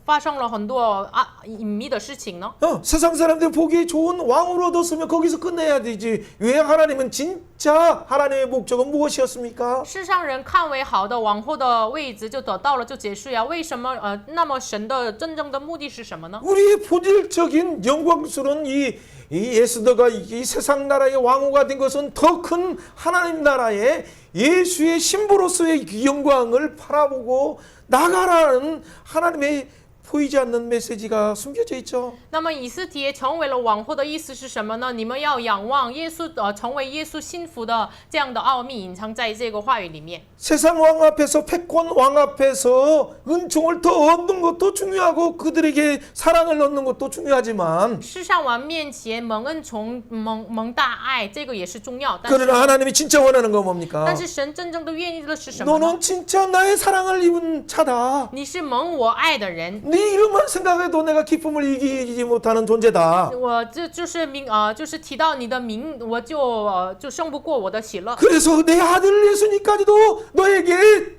发生了很多隐秘的事情呢？ 세상 사람들 보기에 좋은 왕으로 얻었으면 거기서 끝내야 되지. 왜 하나님은 진짜 하나님의 목적은 무엇이었습니까? 世上人看为好的王后的位置就得到了就结束呀？为什么那么神的真正的目的是什么呢？ 우리의 본질적인 영광스러운 이 에스더가 이 세상 나라의 왕후가 된 것은 더 큰 하나님 나라의 예수의 신부로서의 그 영광을 바라보고 나가라는 하나님의 보이지 않는 메시지가 숨겨져 있죠. 那么以斯帖成为了王后的意思是什么呢？你们要仰望耶稣，成为耶稣幸福的这样的奥秘隐藏在这个话语里面。 세상 왕 앞에서 패권 왕 앞에서 은총을 더 얻는 것도 중요하고 그들에게 사랑을 얻는 것도 중요하지만 世上王面前蒙恩宠、蒙大爱，这个也是重要。 그러나 하나님이 진짜 원하는 건 뭡니까? 但是神真正的愿意的是什么呢？ 너는 진짜 나의 사랑을 입은 자다. 你是蒙我爱的人。 네 이름만 생각해도 내가 기쁨을 이기지 못하는 존재다. 我这就是就是提到你的名，我就胜不过我的喜乐。 그래서 내 아들 예수님까지도 너에게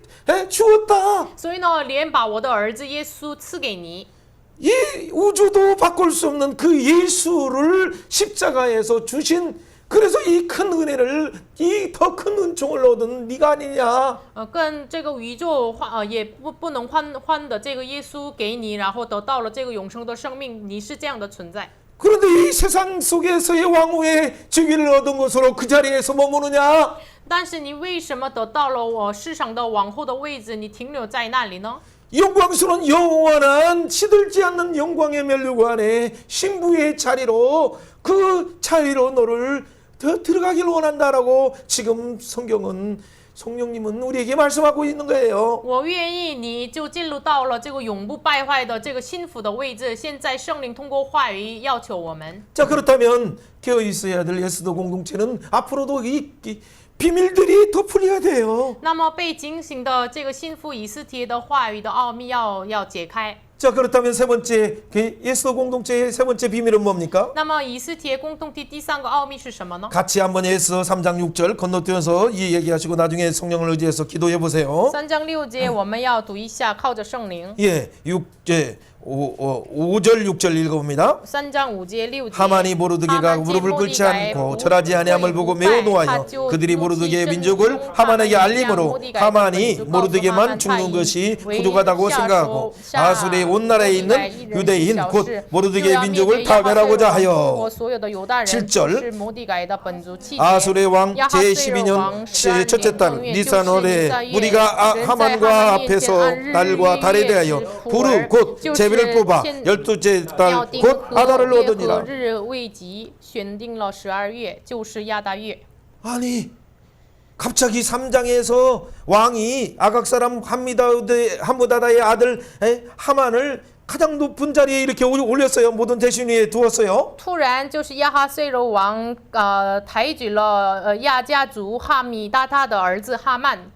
주었다. 所以呢，连把我的儿子耶稣赐给你。 이 우주도 바꿀 수 없는 그 예수를 십자가에서 주신 그래서 이 큰 은혜를 이 더 큰 은총을 얻은 네가 아니냐. 跟这个宇宙也不能换的这个耶稣给你，然后得到了这个永生的生命，你是这样的存在。 그런데 이 세상 속에서의 왕후의 직위를 얻은 것으로 그 자리에서 머무느냐? 但是你为什么得到了我世上的王后的位置，你停留在那里呢？ 영광스러운 영원한 시들지 않는 영광의 면류관 안에 신부의 자리로 그 자리로 너를 더 들어가길 원한다라고 지금 성령님은 우리에게 말씀하고 있는 거예요. 我愿意你就进入到了这个永不败坏的这个幸福的位置。现在圣灵通过话语要求我们。 자 그렇다면 깨어 있어야 될 에스더 공동체는 앞으로도 이 비밀들이 더 풀려야 돼요. 那么被警醒的这个幸福以斯帖的话语的奥秘要解开。 자 그렇다면 세 번째 에스더 공동체의 세 번째 비밀은 뭡니까? 那么以斯帖共同体第三个奥秘是什么呢？ 같이 한번 에스더 3장 6절 건너뛰어서 이 얘기하시고 나중에 성령을 의지해서 기도해 보세요. 3章6节我们要读一下，靠着圣灵。 예, 5절 6절 읽어봅니다. 3장 5节6节 하만이 모르드게가 무릎을 꿇지 않고 절하지 아니함을 보고 매우 노하여 그들이 모르드게의 민족을 하만에게 알림으로 하만이 모르드게만 죽는 것이 부족하다고 생각하고 아수르의 온 나라에 있는 유대인 곧 모르드게의 민족을 파멸하고자 하여 7절 아수르의 왕 제12년 첫째 달 니산월에 우리가 하만과 앞에서 달과 달에 대하여 부르 곧 제비를 뽑아 12째 달 곧 아달을 얻으니라. 아니 갑자기 3장에서 왕이 아각 사람 함무다다의 아들 하만을 가장 높은 자리에 이렇게 올렸어요. 모든 대신 위에 두었어요. 突然就是亚哈随柔王抬举了亚家族哈米大他的儿子哈曼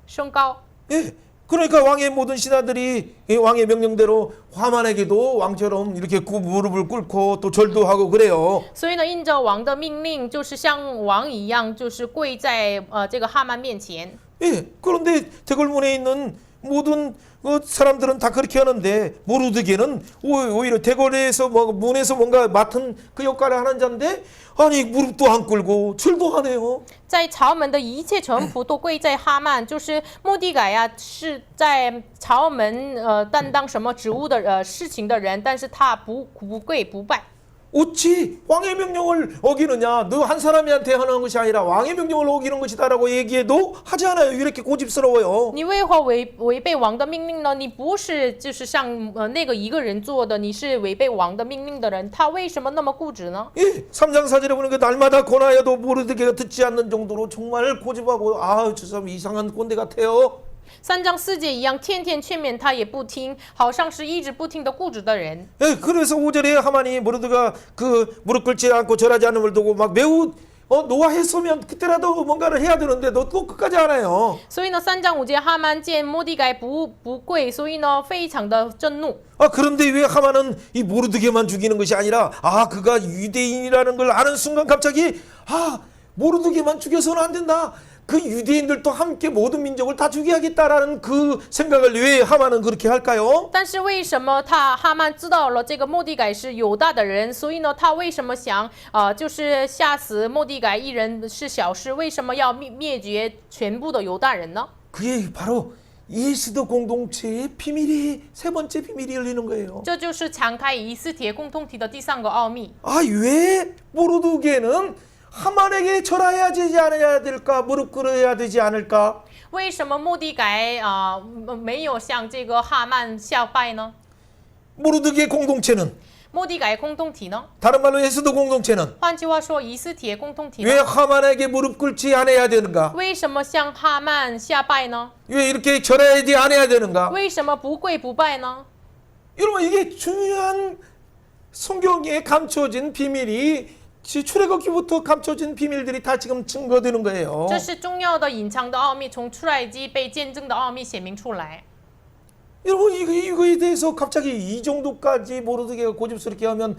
升高。 예. 그러니까 왕의 모든 신하들이 왕의 명령대로 하만에게도 왕처럼 이렇게 무릎을 꿇고 또 절도 하고 그래요. 所以呢，印着王的命令，就是像王一样，就是跪在这个哈曼面前。 예. 그런데 대궐문에 있는 모든 사람들은 다 그렇게 하는데 모르드게는 오히려 대궐에서 문에서 뭔가 맡은 그 역할을 하는 자인데 아니 무릎도 안 꿇고 절도 하네요. 在朝门的一切臣仆都跪在哈曼，就是末底改呀，是在朝门担当什么职务的事情的人，但是他不跪不拜。 어찌 왕의 명령을 어기느냐? 너 한 사람한테 하는 것이 아니라 왕의 명령을 어기는 것이다라고 얘기해도 하지 않아요. 이렇게 고집스러워요. 你为何违背王的命令呢？你不是就是像那个一个人做的，你是违背王的命令的人，他为什么那么固执呢？ 예, 3장 4절에 보니까 날마다 권하여도 모르드게가 듣지 않는 정도로 정말 고집하고 저 사람 이상한 꼰대 같아요. 3章4节一样，天天劝勉他也不听，好像是一直不听的固执的人。 예, 그래서 5절에 하만이 모르드가 그 무릎 꿇지 않고 절하지 않음을 두고 막 매우 노아했으면 그때라도 뭔가를 해야 되는데 너 또 끝까지 안 해요. 所以呢，3章5节哈曼见末底改不跪，所以呢非常的震怒。 그런데 왜 하만은 이 모르드게만 죽이는 것이 아니라 그가 유대인이라는 걸 아는 순간 갑자기 모르드게만 죽여서는 안 된다. 그 유대인들도 함께 모든 민족을 다 죽여야겠다라는 그 생각을 왜 하만은 그렇게 할까요? 但是为什么哈曼知道了这个末底改是犹大的人，所以呢，他为什么想就是吓死末底改一人是小事？为什么要灭绝全部的犹大人呢？ 그게 바로 예수도 공동체의 비밀이 세 번째 비밀이 열리는 거예요. 这就是敞开以斯帖共同体的第三个奥秘。 왜 모르드게는 하만에게 절하여야 되지 않아야 될까? 무릎 꿇어야 되지 않을까? 为什么末底改没有向这个哈曼下拜呢？ 모르드게 공동체는 末底改共同体呢？ 다른 말로 예수도 공동체는 换句话说，以斯帖共同体 왜 呢？ 하만에게 무릎 꿇지 않아야 되는가? 为什么向哈曼下拜呢？ 왜 이렇게 절해야지 않아야 되는가? 为什么不跪不拜呢？ 여러분 이게 중요한 성경에 감춰진 비밀이 출애굽기부터 감춰진 비밀들이 다 지금 증거되는 거예요. 这是重要的隐藏的奥秘，从出埃及被见证的奥秘显明出来。 여러분 이거에 대해서 갑자기 이 정도까지 모르드게가 고집스럽게 하면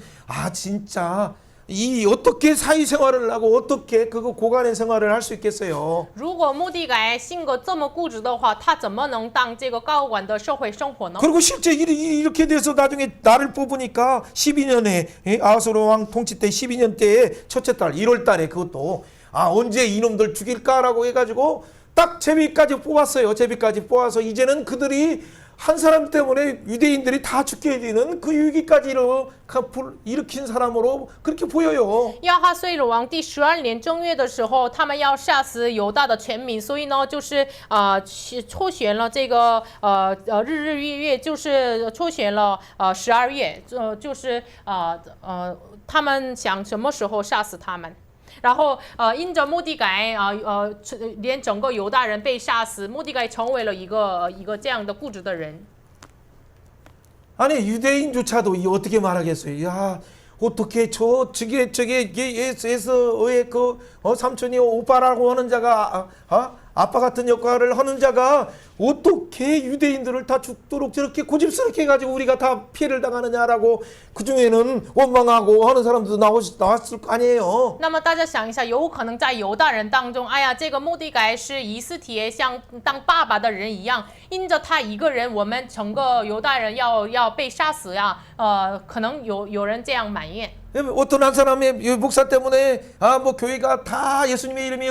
진짜 이 어떻게 사회생활을 하고 어떻게 그거 고관의 생활을 할 수 있겠어요? 如果末底改性格这么固执的话，他怎么能当这个高管的社会生活呢？ 그리고 실제 이렇게 돼서 나중에 나를 뽑으니까 12년에 아하스로 왕 통치 때 12년 때에 첫째 달 1월 달에 그것도 언제 이놈들 죽일까라고 해가지고 딱 제비까지 뽑았어요. 제비까지 뽑아서 이제는 그들이 한 사람 때문에 유대인들이 다 죽게 되는 그 위기까지 일으킨 사람으로 그렇게 보여요. 亚哈随鲁王第12年正月的时候，他们要杀死犹大的全民，所以呢，就是抽选了这个日月，就是抽选了12月，就是他们想什么时候杀死他们。 然后因着末底改连整个犹大人被杀死，末底改成为了一个这样的固执的人。 아니 유대인조차도 어떻게 말하겠어요? 어떻게 저게 예수의 그 삼촌이 오빠라고 하는 자가 아빠 같은 역할을 하는 자가 어떻게 유대인들을 다 죽도록 저렇게 고집스럽게 해가지고 우리가 다 피해를 당하느냐라고 그 중에는 원망하고 하는 사람도 나왔을 거 아니에요. 那么大家想一下，有可能在犹大人当中，哎呀，这个末底改是以斯帖像当爸爸的人一样，因着他一个人，我们整个犹大人要被杀死呀，可能有人这样埋怨。 어떤 한 사람의 목사 때문에 뭐 교회가 다 예수님의 이름이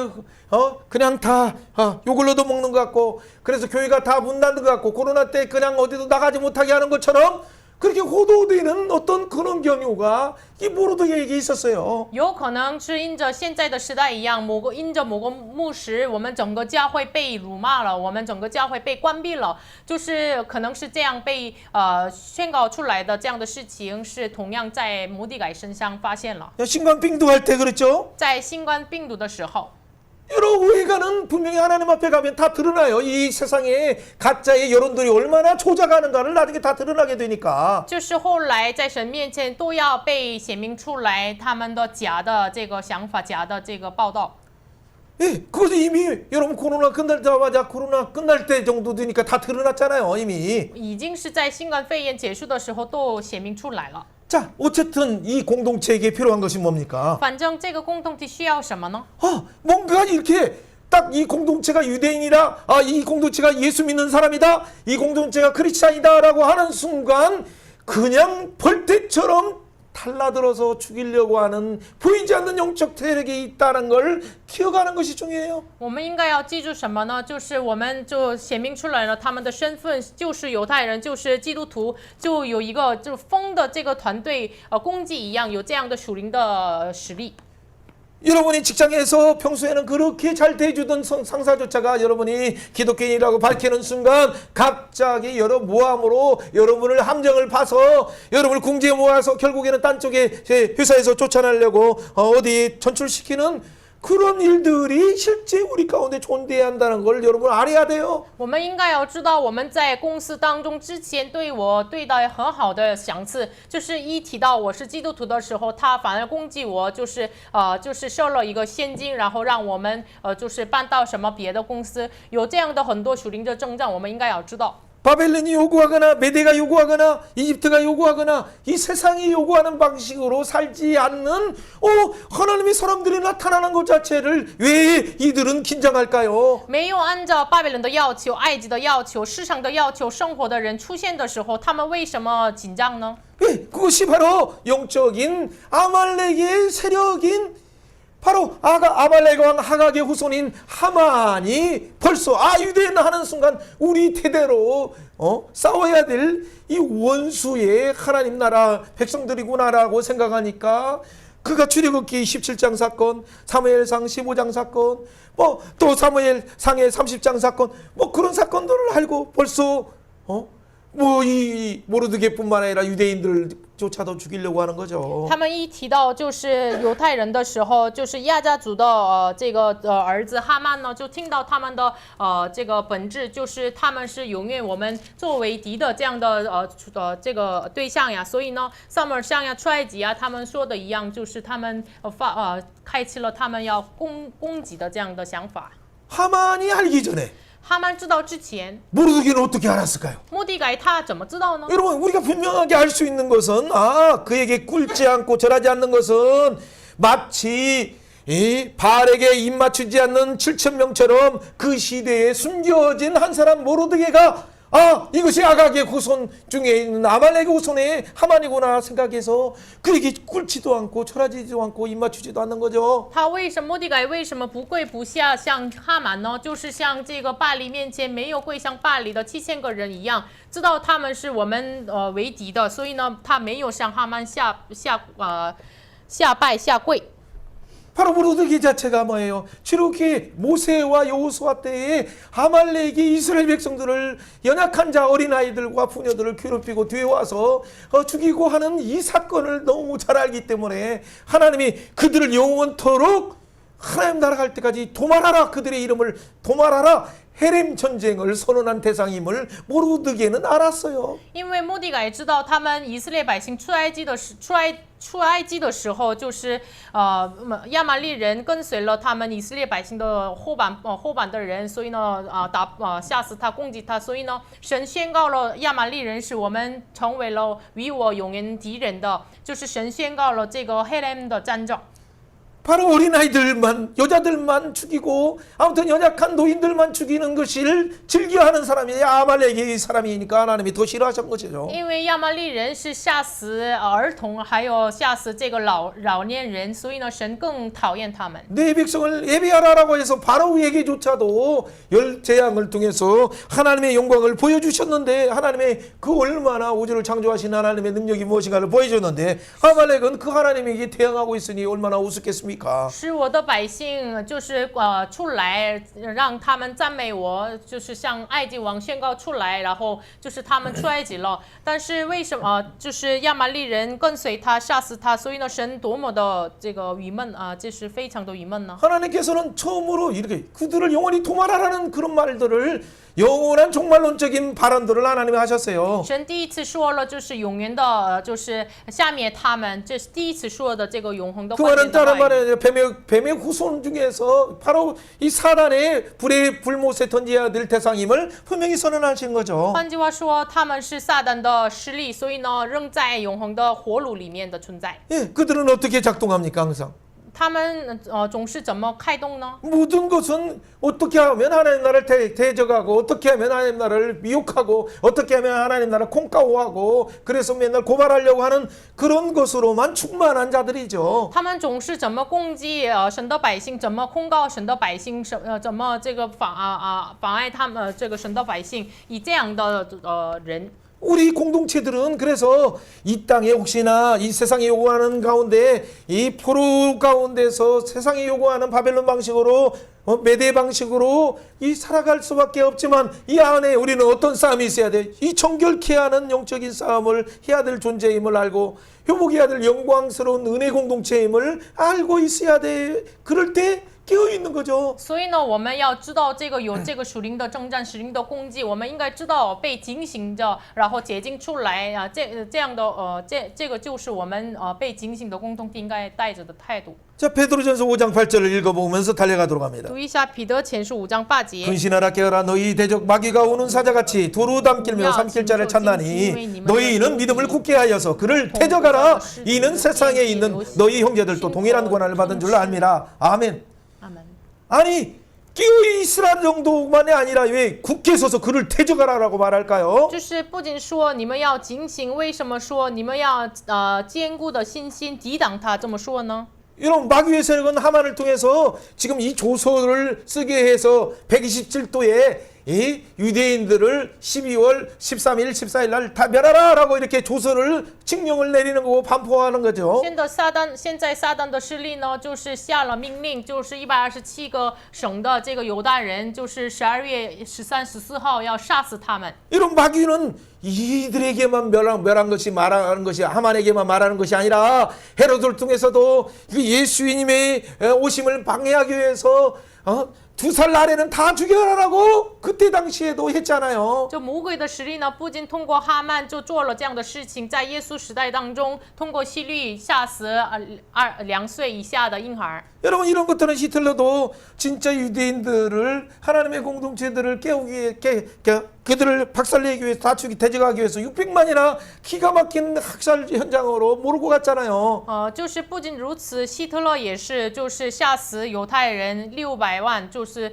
그냥 다 욕을 얻어먹는 것 같고 그래서 교회가 다 문 닫는 것 같고 코로나 때 그냥 어디도 나가지 못하게 하는 것처럼 그렇게 호도되는 어떤 그런 경우가 이 모르드게에게 있었어요. 有可能是因着现在的时代一样，因着某个牧师，我们整个教会被辱骂了，我们整个教会被关闭了，就是可能是这样被宣告出来的这样的事情，是同样在末底改身上发现了。 신冠病毒할 때 그랬죠? 在新冠病毒的时候。 여러 오해가는 분명히 하나님 앞에 가면 다 드러나요. 이 세상에 가짜의 여론들이 얼마나 조작하는가를 나중에 다 드러나게 되니까. 就是后来在神面前都要被显明出来，他们的假的这个想法、假的这个报道。 예, 그것도 이미 여러분 코로나 끝날자마자 코로나 끝날 때 정도 되니까 다 드러났잖아요, 이미. 已经是在新冠肺炎结束的时候都显明出来了。 자, 어쨌든 이 공동체에게 필요한 것이 뭡니까? 反正这个共同体需要什么呢？ 뭔가 이렇게 딱 이 공동체가 유대인이라, 이 공동체가 예수 믿는 사람이다, 이 공동체가 크리스찬이다라고 하는 순간 그냥 벌떼처럼 달라들어서 죽이려고 하는 보이지 않는 영적 세력이 있다는 걸 기억하는 것이 중요해요. 我们应该要记住什么呢？就是我们就显明出来了，他们的身份就是犹太人，就是基督徒，就有一个就风的这个团队攻击一样，有这样的属灵的实力。 여러분이 직장에서 평소에는 그렇게 잘 대해주던 상사조차가 여러분이 기독교인이라고 밝히는 순간 갑자기 여러 모함으로 여러분을 함정을 파서 여러분을 궁지에 모아서 결국에는 딴 쪽에 회사에서 쫓아내려고 어디 전출시키는 그런 일들이 실제 우리 가운데 존재해야 한다는 걸 여러분 알아야 돼요. 我们应该要知道，我们在公司当中之前对我对待很好的赏赐，就是一提到我是基督徒的时候，他反而攻击我，就是收了一个现金，然后让我们就是搬到什么别的公司，有这样的很多属灵的征战，我们应该要知道。 바벨론이 요구하거나 메대가 요구하거나 이집트가 요구하거나 이 세상이 요구하는 방식으로 살지 않는 하나님의 사람들이 나타나는 것 자체를 왜 이들은 긴장할까요? 没有按照巴比伦的要求、埃及的要求、市场的要求生活的人出现的时候，他们为什么紧张呢？ 그것이 바로 영적인 아말렉의 세력인 바로 아말렉 왕 하각의 후손인 하만이 벌써 유대인 하는 순간 우리 대대로 싸워야 될 이 원수의 하나님 나라 백성들이구나라고 생각하니까 그가 출애굽기 17장 사건, 사무엘상 15장 사건, 또 사무엘상의 30장 사건, 그런 사건들을 알고 벌써 이 모르드게뿐만 아니라 유대인들조차도 죽이려고 하는 거죠. 他们一提到就是犹太人的时候，就是亚家族的这个儿子哈曼呢，就听到他们的这个本质，就是他们是永远我们作为敌的这样的这个对象呀。所以呢，撒母耳上呀、出埃及啊，他们说的一样，就是他们开启了他们要攻击的这样的想法。 하만이 알기 전에 哈曼知道之前， 모르드게는 어떻게 알았을까요? 末底改他怎么知道呢？ 여러분 우리가 분명하게 알 수 있는 것은 그에게 꿇지 않고 절하지 않는 것은 마치 바알에게 입 맞추지 않는 7,000명처럼 그 시대에 숨겨진 한 사람 모르드게가 이것이 아각의 후손 중에 있는 아말렉의 후손의 하만이구나 생각해서 그에게 꿇지도 않고 절하지도 않고 입 맞추지도 않는 거죠. 他末底改为什么不跪不下像哈满呢？就是像这个巴黎面前没有跪向巴黎的7000个人一样，知道他们是我们为敌的，所以呢，他没有向哈曼下拜下跪。 바로 모르드게 자체가 뭐예요? 이렇게 모세와 여호수아 때에 아말렉이 이스라엘 백성들을 연약한 자 어린아이들과 부녀들을 괴롭히고 뒤에 와서 죽이고 하는 이 사건을 너무 잘 알기 때문에 하나님이 그들을 영원토록 하나님 나라 갈 때까지 도말하라, 그들의 이름을 도말하라, 헤렘 전쟁을 선언한 대상임을 모르드게는 알았어요. 因为末底改知道他们以色列百姓出埃及的时候，就是亚玛利人跟随了他们以色列百姓的后版的人，所以呢吓死他攻击他，所以呢神宣告了亚玛利人是我们成为了与我永远敌人的，就是神宣告了这个黑렘的战争。 바로 어린아이들만 여자들만 죽이고 아무튼 연약한 노인들만 죽이는 것을 즐겨하는 사람이 아말렉의 사람이니까 하나님이 더 싫어하신 것이죠. 因为亚玛利人是吓死儿童，还有吓死这个老年人，所以呢神更讨厌他们。 내 백성을 예배하라라고 해서 바로에게조차도 열 재앙을 통해서 하나님의 영광을 보여주셨는데 하나님의 그 얼마나 우주를 창조하신 하나님의 능력이 무엇인가를 보여줬는데 아말렉은 그 하나님에게 대항하고 있으니 얼마나 우습겠습니까? 使我的百姓就是出来，让他们赞美我，就是向埃及王宣告出来，然后就是他们出埃及了。但是为什么就是亚玛利人跟随他，杀死他？所以呢，神多么的这个郁闷啊，这是非常的郁闷呢。 하나님께서는 처음으로 이렇게 그들을 영원히 도말하라는 그런 말들을 영원한 종말론적인 발언들을 하나님이 하셨어요. 神第一次说了，就是永远的，就是下面他们，这是第一次说的这个永恒的 그 观 말은 点的 다른 话语。 말에 뱀의 후손 중에서 바로 이 사단의 불못에 던져야 될 대상임을 분명히 선언하신 거죠. 换句话说，他们是撒旦的势力，所以呢，仍在永恒的火炉里面的存在。 예, 그들은 어떻게 작동합니까 항상? 他们总是怎么开动呢？ 모든 것은 어떻게 하면 하나님 나라를 대적하고 어떻게 하면 하나님 나라를 미혹하고 어떻게 하면 하나님 나라를 콩가오하고 그래서 맨날 고발하려고 하는 그런 것으로만 충만한 자들이죠. 他们总是怎么攻击神的百姓，怎么控告神的百姓，怎么这个妨碍他们这个神的百姓，以这样的人。 우리 공동체들은 그래서 이 땅에 혹시나 이 세상이 요구하는 가운데 이 포로 가운데서 세상이 요구하는 바벨론 방식으로 메대 방식으로 이 살아갈 수밖에 없지만 이 안에 우리는 어떤 싸움이 있어야 돼? 이 정결케 하는 영적인 싸움을 해야 될 존재임을 알고 회복해야 될 영광스러운 은혜 공동체임을 알고 있어야 돼. 그럴 때 깨어 있는 거죠. 所以呢，我们要知道这个有这个属灵的征战、属灵的攻击，我们应该知道被警醒着，然后解禁出来啊，这样的这个就是我们被警醒的共同体应该带着的态度。 자, 베드로전서 5장 8절을 읽어보면서 달려가도록 합니다. 读一下彼得前书5章8节。 근신하라 깨어라 너희 대적 마귀가 오는 사자같이 두루 담길며 삼킬 자를 찾나니 너희는 믿음을 굳게 하여서 그를 태적하라. 이는 세상에 있는 너희 형제들도 동일한 권한을 받은 줄 압니다. 아멘. 아멘. 아니 끼어 있으라는 정도만이 아니라 왜 굳게 서서 그를 태적하라라고 말할까요? 就是不仅说你们要警醒，为什么说你们要坚固的信心抵挡他？这么说呢？ 여러분 마귀의 세력은 하만을 통해서 지금 이 조서를 쓰게 해서 127도에 이 유대인들을 12월 13일, 14일 날 다 멸하라 라고 이렇게 조서를 칙령을 내리는 거고 반포하는 거죠. 现在撒旦的势力呢，就是下了命令，就是127个省的这个犹大人，就是12月13、14号要杀死他们。 이런 마귀는 이들에게만 멸한 것이 말하는 것이 하만에게만 말하는 것이 아니라 헤로드를 통해서도 예수님의 오심을 방해하기 위해서 2살 아래는 다 죽여라라고 그때 당시에도 했잖아요. 就魔鬼的实力呢，不仅通过哈曼就做了这样的事情，在耶稣时代当中，通过希律吓死2岁以下的婴孩。 여러분 이런 것들은 히틀러도 진짜 유대인들을 하나님의 공동체들을 깨우기 그들을 박살내기 위해서 다투기 대적하기 위해서 600만이나 기가 막힌 학살 현장으로 몰고 갔잖아요. 就是不仅如此，希特勒也是，就是吓死犹太人600万，就是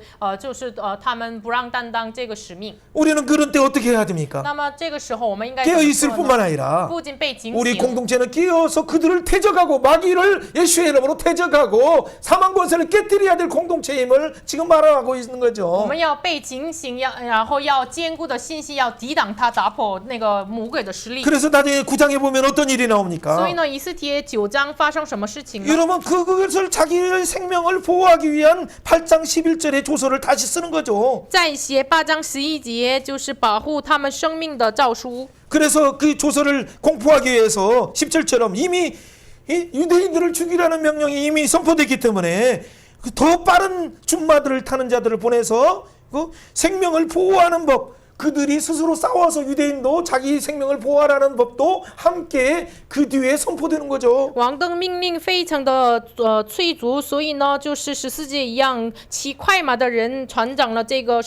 他们不让担当这个使命。 우리는 그런 때 어떻게 해야 됩니까? 那么这个时候我们应该 깨어 있을 뿐만 아니라 不仅被警 우리 醒， 공동체는 끼어서 그들을 태적하고 마귀를 예수의 이름으로 태적하고 사망 권세를 깨뜨려야 될 공동체임을 지금 말하고 있는 我 거죠. 们要被警醒，然后要坚固的信心，要抵挡他，打破那个魔鬼的实力。 그래서 나중에 9장에 보면 어떤 일이 所 나옵니까? 以呢，以斯帖9章发生什么事情呢？ 여러분 그것을 자기의 생명을 보호하기 위한 8장 11절의 조서를 다시 쓰는 거죠. 再写8章11节，就是保护他们生命的诏书。 그래서 그 조서를 공포하기 위해서 10절처럼 이미 이 유대인들을 죽이라는 명령이 이미 선포됐기 때문에 더 빠른 준마들을 타는 자들을 보내서 그 생명을 보호하는 법, 그들이 스스로 싸워서 유대인도 자기 생명을 보호하라는 법도 함께 그 뒤에 선포되는 거죠. 王的命令非常的催促，所以呢，就是14节一样，骑快马的人传讲了这个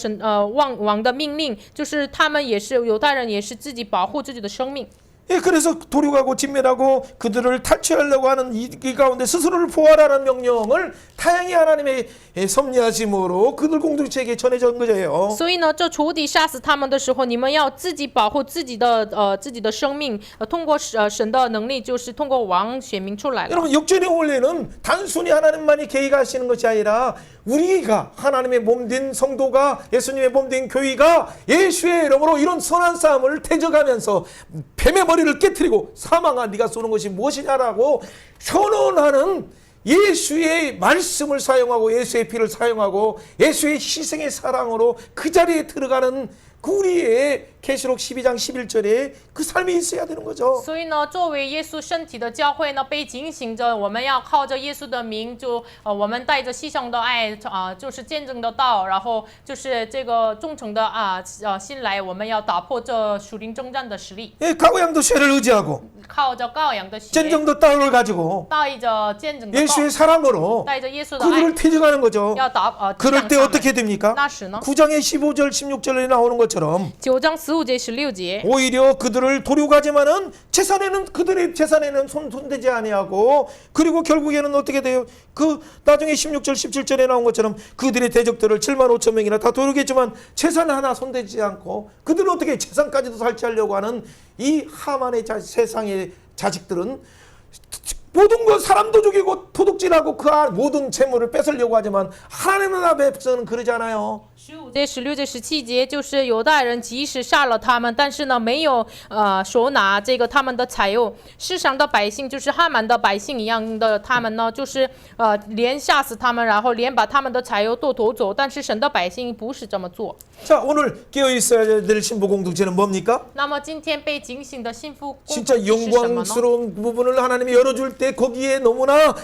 王的命令，就是他们也是犹太人，也是自己保护自己的生命。 예, 그래서 도륙하고 진멸하고 그들을 탈취하려고 하는 이 가운데 스스로를 보호하라는 명령을 다양히 하나님의 섭리하심으로 그들 공동체에게 전해진 거예요. 所以呢，这仇敌杀死他们的时候，你们要自己保护自己的生命，通过神的能力，就是通过王选民出来了。 여러분 역전의 원리는 단순히 하나님만이 계획하시는 것이 아니라 우리가 하나님의 몸된 성도가 예수님의 몸된 교회가 예수의 이름으로 이런 선한 싸움을 태적하면서 뱀의 머리를 깨뜨리고 사망아 네가 쏘는 것이 무엇이냐라고 선언하는 예수의 말씀을 사용하고 예수의 피를 사용하고 예수의 희생의 사랑으로 그 자리에 들어가는 그 우리의 계시록 12장 11절에 그 삶이 있어야 되는 거죠. 所以呢，作为耶稣身体的教会呢，被警醒着，我们要靠着耶稣的名，我们带着牺牲的爱就是见证的道，然后就是这个忠诚的心来，我们要打破这属灵征战的实力， 예, 각오양도 쇠를 의지하고 靠着羔羊的血， 전정도 땅을 가지고 带着见证的道， 예수의 사랑으로 带着耶稣的爱， 그들을 태적하는 거죠. 要抵挡 그럴 때 他们。 어떻게 됩니까? 那时呢， 9장의 15절 16절에 나오는 것처럼 9章15 15节、16节， 오히려 그들을 도륙하지만은 그들의 재산에는 손대지 아니하고 그리고 결국에는 어떻게 돼요? 그 나중에 16절 17절에 나온 것처럼 그들의 대적들을 7만 5천 명이나 다 도륙했지만 재산 하나 손대지 않고 그들은 어떻게 재산까지도 살취하려고 하는 이 하만의 세상의 자식들은 모든 것 사람도 죽이고 도둑질하고 그 모든 재물을 뺏으려고 하지만 하나님 앞에서는 그러지 않아요. 15节、16节、17节，就是犹大人即使杀了他们，但是呢，没有手拿这个他们的财物。世上的百姓就是哈曼的百姓一样的，他们呢就是连杀死他们，然后连把他们的财物都夺走。但是神的百姓不是这么做。 자, 오늘 깨어 있어야 될 신부 공동체는 뭡니까? 那么今天被警醒的幸福共 진짜 同体是什么呢？ 영광스러운 부분을 하나님이 열어줄 때 거기에 너무나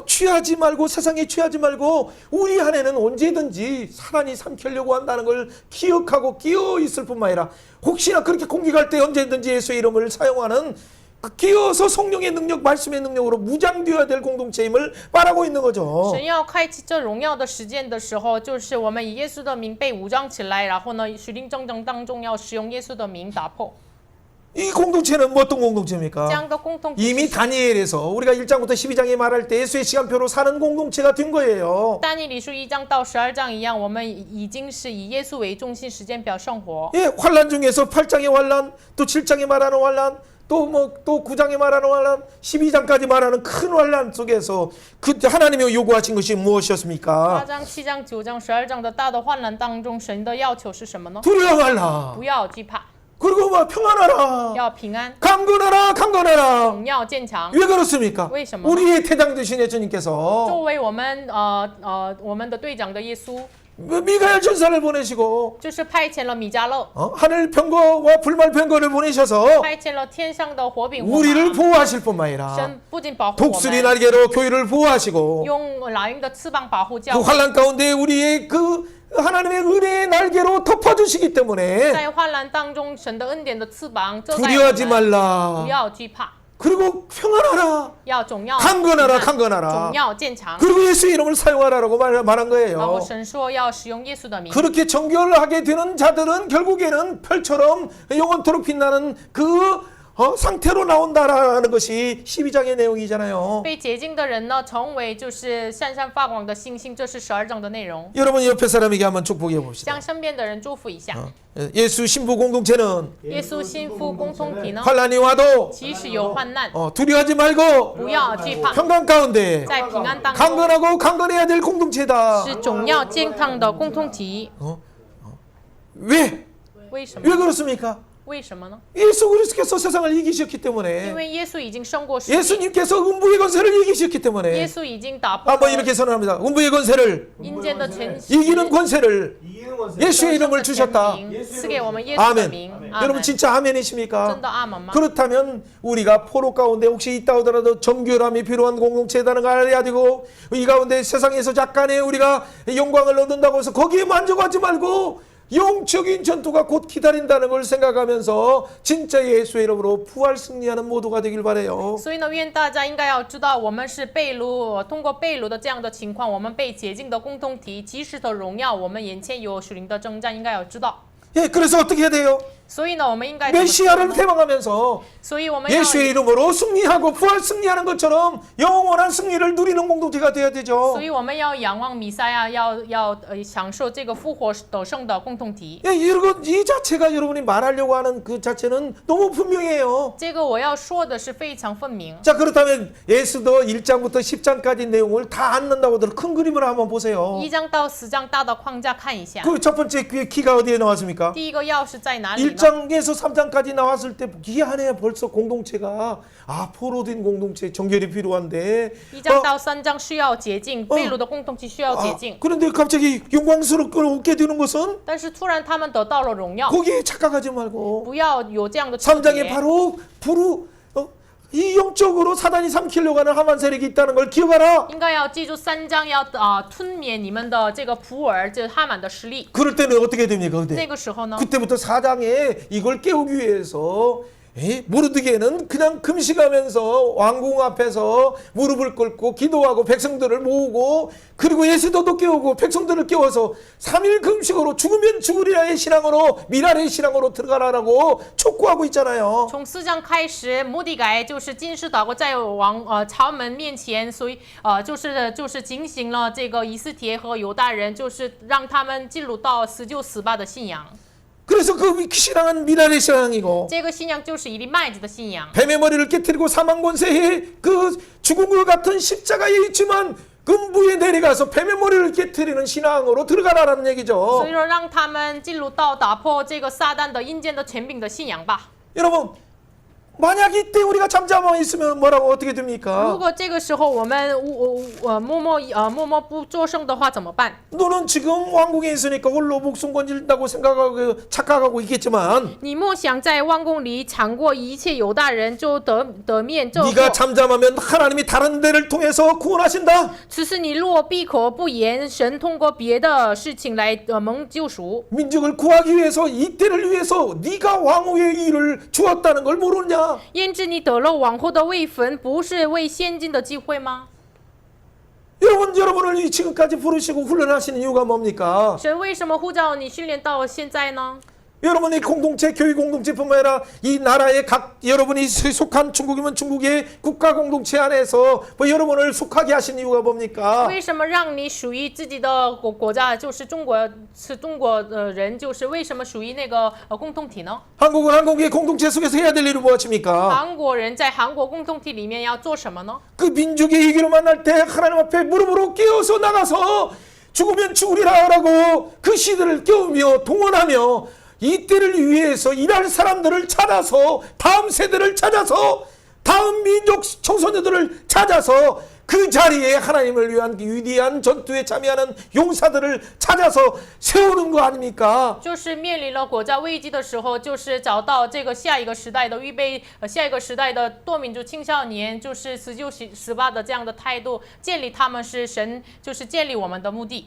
취하지 말고 세상에 취하지 말고 우리 안에는 언제든지 사단이 삼키려고 한다는 걸 기억하고 끼어 있을 뿐만 아니라 혹시나 그렇게 공격할 때 언제든지 예수의 이름을 사용하는 끼어서 성령의 능력, 말씀의 능력으로 무장되어야 될 공동체임을 말하고 있는 거죠. 神要开启这荣耀的时间的时候，就是我们以耶稣的名被武装起来，然后呢，属灵征战当中要使用耶稣的名打破。 이 공동체는 뭐 어떤 这 공동체입니까? 样的共同体 이미 다니엘에서 우리가 1장부터 12장에 말할 때 예수의 시간표로 사는 공동체가 된 거예요. 但以理书1章到12章一样，我们已经是以耶稣为中心时间表生活。 예, 환란 중에서 8장의 환란, 또 7장에 말하는 환란, 또 9장에 말하는 환란, 12장까지 말하는 큰 환란 속에서 그 하나님이 요구하신 것이 8 무엇이었습니까? 章、7章、9章、12章的大的患难当中，神的要求是什么呢？ 두려워 말라. 不要惧怕， 그리고 막 평안하라. 要平安， 강건하라, 강건하라. 荣耀坚强。 왜 그렇습니까? 为什么？ 우리의 태장 되신 예수님께서 作为我们的队长的耶稣， 미가엘 전사를 보내시고 就是派遣了米迦勒， 하늘 병거와 불말 병거를 보내셔서 派遣了天上的火饼火 우리를 马。 보호하실 뿐만 아니라 神不仅保护我 독수리 们， 날개로 교회를 보호하시고 用老鹰的翅膀保护教 그 会。 환란 가운데 우리의 그 하나님의 은혜의 날개로 덮어주시기 때문에 在患难当中，神的恩典的翅膀遮盖我 두려워하지 们， 말라. 不要惧怕， 그리고 평안하라. 要荣耀 강건하라, 荣 강건하라. 耀坚强。 그리고 예수 이름을 사용하라라고 말한 然后 거예요. 神说要使用耶稣的名， 그렇게 정결하게 되는 자들은 결국에는 별처럼 영원토록 빛나는 그 상태로 나온다라는 것이 12장의 내용이잖아요. 被洁净的人呢，成为就是闪闪发光的星星，这是12章的内容。 여러분 옆에 사람에게 한번 축복해 봅시다. 向身边的人祝福一下。 예수 신부 공동체는 耶稣幸福共同体呢， 환란이 와도 即使有患难， 두려워하지 말고 不要惧怕， 평강 가운데 在平安当中 강건하고 강건해야 될 공동체다. 是荣耀健康的共同体。 왜? 为什么？ 왜 그렇습니까? 为什么呢？ 예수 그리스도께서 세상을 이기셨기 因 때문에 为耶稣已经胜过世界， 예수님께서 음부의 권세를 이기셨기 耶 때문에 稣已经打破 한번 了 이렇게 선언합니다. 음부의 권세를 阴间的权势， 이기는 권세를 이기는 것은 예수의 이름을 주셨다. 赐给我们耶稣的名。 아멘. 阿 여러분 门。 진짜 아멘이십니까? 真的阿门吗？ 그렇다면 우리가 포로 가운데 혹시 있다 하더라도 정결함이 필요한 공동체라는 걸 알아야 되고 이 가운데 세상에서 약간의 우리가 영광을 얻는다고 해서 거기에 만족하지 말고 영적인 전투가 곧 기다린다는 걸 생각하면서 진짜 예수의 이름으로 부활 승리하는 모두가 되길 바라요. 所以呢，愿大家应该要知道，我们是被掳，通过被掳的这样的情况，我们被洁净的共同体，及时的荣耀，我们眼前有属灵的征战，应该要知道。 예, 그래서 어떻게 해야 돼요? 所以呢，我们应该怎么做 메시아를 呢？ 대망하면서 所以我们要 예수의 이름으로 승리하고 부활 승리하는 것처럼 영원한 승리를 누리는 공동체가 되어야 되죠. 所以我们要仰望弥赛亚，要享受这个复活得胜的共同体。 예, 여러분 이 자체가 여러분이 말하려고 하는 그 자체는 너무 분명해요. 这个我要说的是非常分明。 자 그렇다면 예수도 1장부터 10장까지 내용을 다 안는다고 하더라도 큰 그림을 한번 보세요. 1章到10章大的框架看一下。 그 첫 번째 키가 어디에 나왔습니까? 第一个钥匙在哪里呢？ 1장에서 3장까지 나왔을 때 이 안에 벌써 공동체가 포로된 공동체 정결이 필요한데 1章到3章需要洁净，被掳的共同体需要洁净。 그런데 갑자기 영광스럽게 얻게 되는 것은 但是突然他们得到了荣耀， 거기에 착각하지 말고 不要有这样的纠 3장에 结。 바로 이 영적으로 사단이 삼키려고 하는 하만 세력이 있다는 걸 기억하라. 应该要记住3章要吞灭你们的这个普尔，就是哈满的势力。 그럴 때는 어떻게 됩니까? 그때 那个时候呢， 그때부터 4장에 이걸 깨우기 위해서 모르드게는 그냥 금식하면서 왕궁 앞에서 무릎을 꿇고 기도하고 백성들을 모으고 그리고 예수도도 깨우고 백성들을 깨워서 3일 금식으로 죽으면 죽으리라의 신앙으로 미랄의 신앙으로 들어가라라고 촉구하고 있잖아요. 从4章开始，摩底改就是禁食祷告在朝门面前，所以就是警醒了这个以斯帖和犹大人，就是让他们进入到死就死吧的信仰。 그래서 그 신앙은 미랄의 신앙이고 这个信仰就是以利麦子的信仰。 뱀의 머리를 깨뜨리고 사망 권세에 그 죽음과 같은 십자가에 있지만 금부에 내려가서 뱀의 머리를 깨뜨리는 신앙으로 들어가라는 얘기죠. 所以说，让他们进入到打破这个撒旦的阴间的权柄的信仰吧。 여러분 만약 이때 우리가 잠잠하고 있으면 뭐라고 어떻게 如 됩니까? 果这个时候我们默默不作声的话怎么办？ 너는 지금 왕궁에 있으니까 홀로 목숨 건진다고 생각하고 착각하고 있겠지만 你默想在万宫里抢过一切犹大人，就得面这 네가 잠잠하면 하나님이 다른 데를 통해서 구원하신다. 此时你若闭口不言，神通过别的事情来蒙救赎。 민족을 구하기 위해서 이때를 위해서 네가 왕후의 일을 주었다는 걸 모르냐? 焉知你得了往后的位分，不是为现今的机会吗？ 여러분을 지금까지 부르시고 훈련하시는 이유가 뭡니까? 神为什么呼召你训练到现在呢？ 여러분의 공동체, 교회 공동체뿐만 아니라 이 나라의 각 여러분이 속한 중국이면 중국의 국가 공동체 안에서 뭐 여러분을 속하게 하신 이유가 뭡니까? 为什么让你属于自己的国家，就是中国的人，就是为什么属于那个共同体呢？ 한국은 한국의 공동체 속에서 해야 될 일은 무엇입니까? 韩国人在韩国共同体里面要做什么呢？ 그 민족의 위기로 만날 때 하나님 앞에 무릎으로 깨어서 나가서 죽으면 죽으리라라고 그 시대를 깨우며 동원하며 이때를 위해서 일할 사람들을 찾아서 다음 세대를 찾아서 다음 민족 청소년들을 찾아서 그 자리에 하나님을 위한 위대한 전투에 참여하는 용사들을 찾아서 세우는 거 아닙니까? 就是面临了国家危机的时候，就是找到这个下一个时代的预备，下一个时代的多民族青少年，就是死就死吧的这样的态度，建立他们是神，就是建立我们的目的。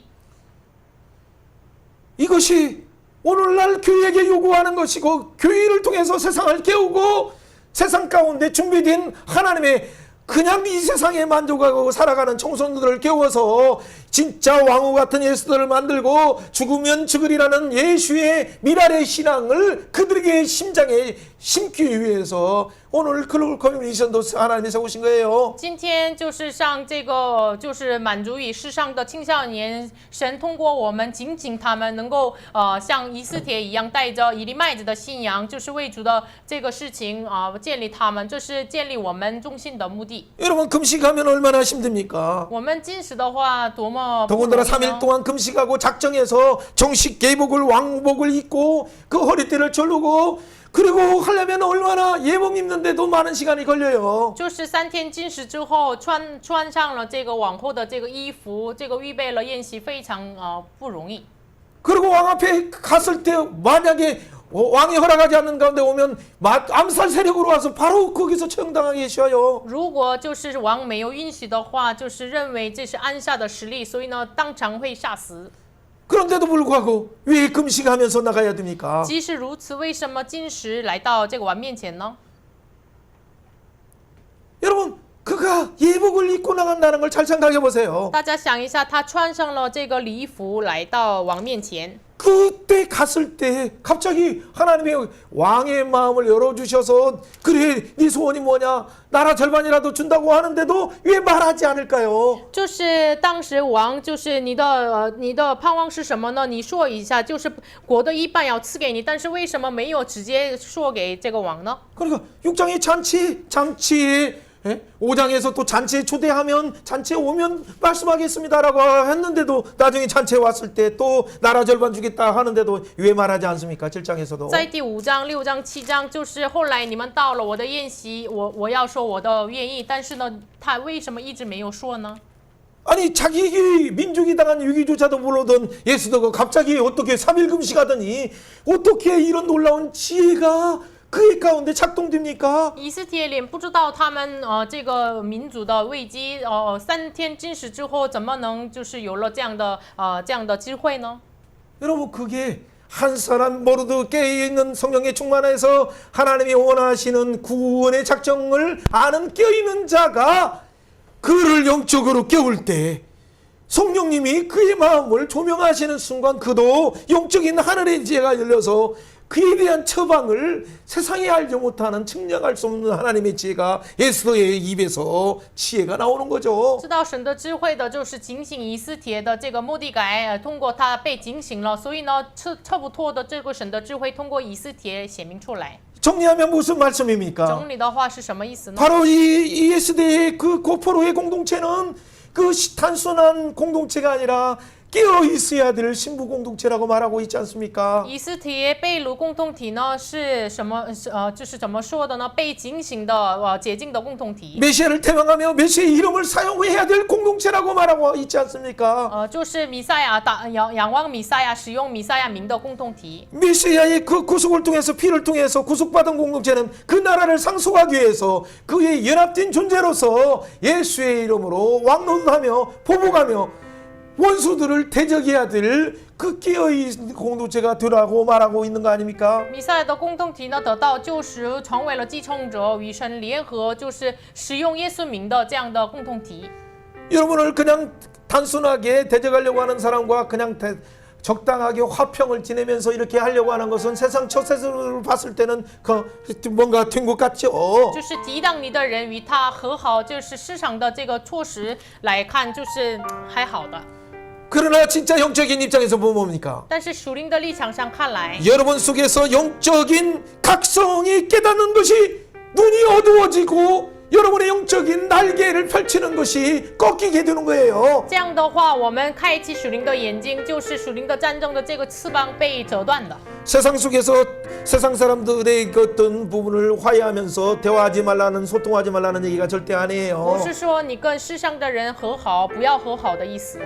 이것이 오늘날 교회에게 요구하는 것이고 교회를 통해서 세상을 깨우고 세상 가운데 준비된 하나님의 그냥 이 세상에 만족하고 살아가는 청소년들을 깨워서 진짜 왕후 같은 예수들을 만들고 죽으면 죽으리라는 예수의 미랄의 신앙을 그들에게 심장에 심기 위해서 오늘 글로벌 커뮤니케이션도 하나님이 세우신 거예요. 今天就是上这个，就是满足于世上的青少年，神通过我们警醒他们，能够像以斯帖一样，带着以利麦子的信仰，就是为主的这个事情建立他们，这是建立我们中心的目的。 여러분 금식하면 얼마나 힘듭니까? 我们禁食的话，多么不容 더군다나 易 3일 呢？ 동안 금식하고 작정해서 정식 계복을 왕복을 입고 그 허리띠를 절르고 그리고 하려면 얼마나 예복 입는데도 많은 시간이 걸려요. 就是3天禁食之后，穿上了这个往后的这个衣服，这个预备了宴席，非常不容易。 그리고 왕 앞에 갔을 때 만약에 왕이 허락하지 않는 가운데 오면 암살 세력으로 와서 바로 거기서 처형당하게 쉬어요. 如果就是王没有允许的话，就是认为这是暗杀的实力，所以呢，当场会杀死。 그런데도 불구하고 왜 금식하면서 나가야 됩니까? 即使如此，为什么禁食来到这个王面前呢？ 여러분 그가 예복을 입고 나간다는 걸 잘 생각해 보세요. 大家想一下，他穿上了这个礼服来到王面前， 그때 갔을 때 갑자기 하나님의 왕의 마음을 열어주셔서 그래 네 소원이 뭐냐 나라 절반이라도 준다고 하는데도 왜 말하지 않을까요? 就是当时王就是你的盼望是什么呢？你说一下，就是国的一半要赐给你，但是为什么没有直接说给这个王呢？ 그러니까 6장의 장치에 5장에서 또 잔치에 초대하면 잔치에 오면 말씀하겠습니다라고 했는데도 나중에 잔치에 왔을 때 또 나라 절반 주겠다 하는데도 왜 말하지 않습니까? 7장에서도 在第5章、6章、7章，就是后来你们到了我的宴席，我要说我的愿意，但是呢，他为什么一直没有说呢？ 아니 자기 민족이 당한 위기조차도 모르던 예수도가 갑자기 어떻게 3일 금식하더니 어떻게 이런 놀라운 지혜가 그의 가운데 작동됩니까? 以斯帖连不知道他们这个民族的危机3天禁食之后，怎么能就是有了这样的智慧呢？ 여러분 그게 한 사람 모두 깨어있는 성령의 충만해서 하나님이 원하시는 구원의 작정을 아는 깨어있는 자가 그를 영적으로 깨울 때 성령님이 그의 마음을 조명하시는 순간 그도 영적인 하늘의 지혜가 열려서 그에 대한 처방을 세상이 알지 못하는 측량할 수 없는 하나님의 지혜가 에스더의 입에서 지혜가 나오는 거죠. 知道神的智慧的，就是警醒以斯帖的这个末底改，通过他被警醒了，所以呢，测不透的这个神的智慧，通过以斯帖显明出来。 정리하면 무슨 말씀입니까? 整理的话是什么意思呢？ 바로 이 에스더의 그 고포로의 공동체는 그 단순한 공동체가 아니라 깨어 있어야 될 신부 공동체라고 말하고 있지 않습니까? 以斯帖被掳共同体呢是什么？就是怎么说的呢？被警醒的洁净的共同体。 메시아를 태망하며 메시아의 이름을 사용해야 될 공동체라고 말하고 있지 않습니까? 就是弥赛亚仰望弥赛亚，使用弥赛亚名的共同体。 메시아의 그 구속을 통해서 피를 통해서 구속받은 공동체는 그 나라를 상속하기 위해서 그의 연합된 존재로서 예수의 이름으로 왕노릇하며 보복하며 원수들을 대적해야 될 그 깨어있는 공동체가 되라고 말하고 있는 거 아닙니까? 弥赛亚的共同体呢，得到救赎，成为了继承者，与神联合，就是使用耶稣名的这样的共同体。 여러분을 그냥 단순하게 대적하려고 하는 사람과 그냥 적당하게 화평을 지내면서 이렇게 하려고 하는 것은 세상 처세를 봤을 때는 뭔가 된 것 같죠. 就是抵挡你的人与他和好，就是市场的这个措施来看，就是还好的。 그러나 진짜 영적인 입장에서 보면 뭡니까? 但是属灵的立场上看来， 여러분 속에서 영적인 각성이 깨닫는 것이 눈이 어두워지고 여러분의 영적인 날개를 펼치는 것이 꺾이게 되는 거예요. 这样的话，我们开启属灵的眼睛，就是属灵的战争的这个翅膀被折断的。 세상 속에서 세상 사람들의 그 어떤 부분을 화해하면서 대화하지 말라는 소통하지 말라는 얘기가 절대 아니에요. 不是说你跟世上的人和好，不要和好的意思。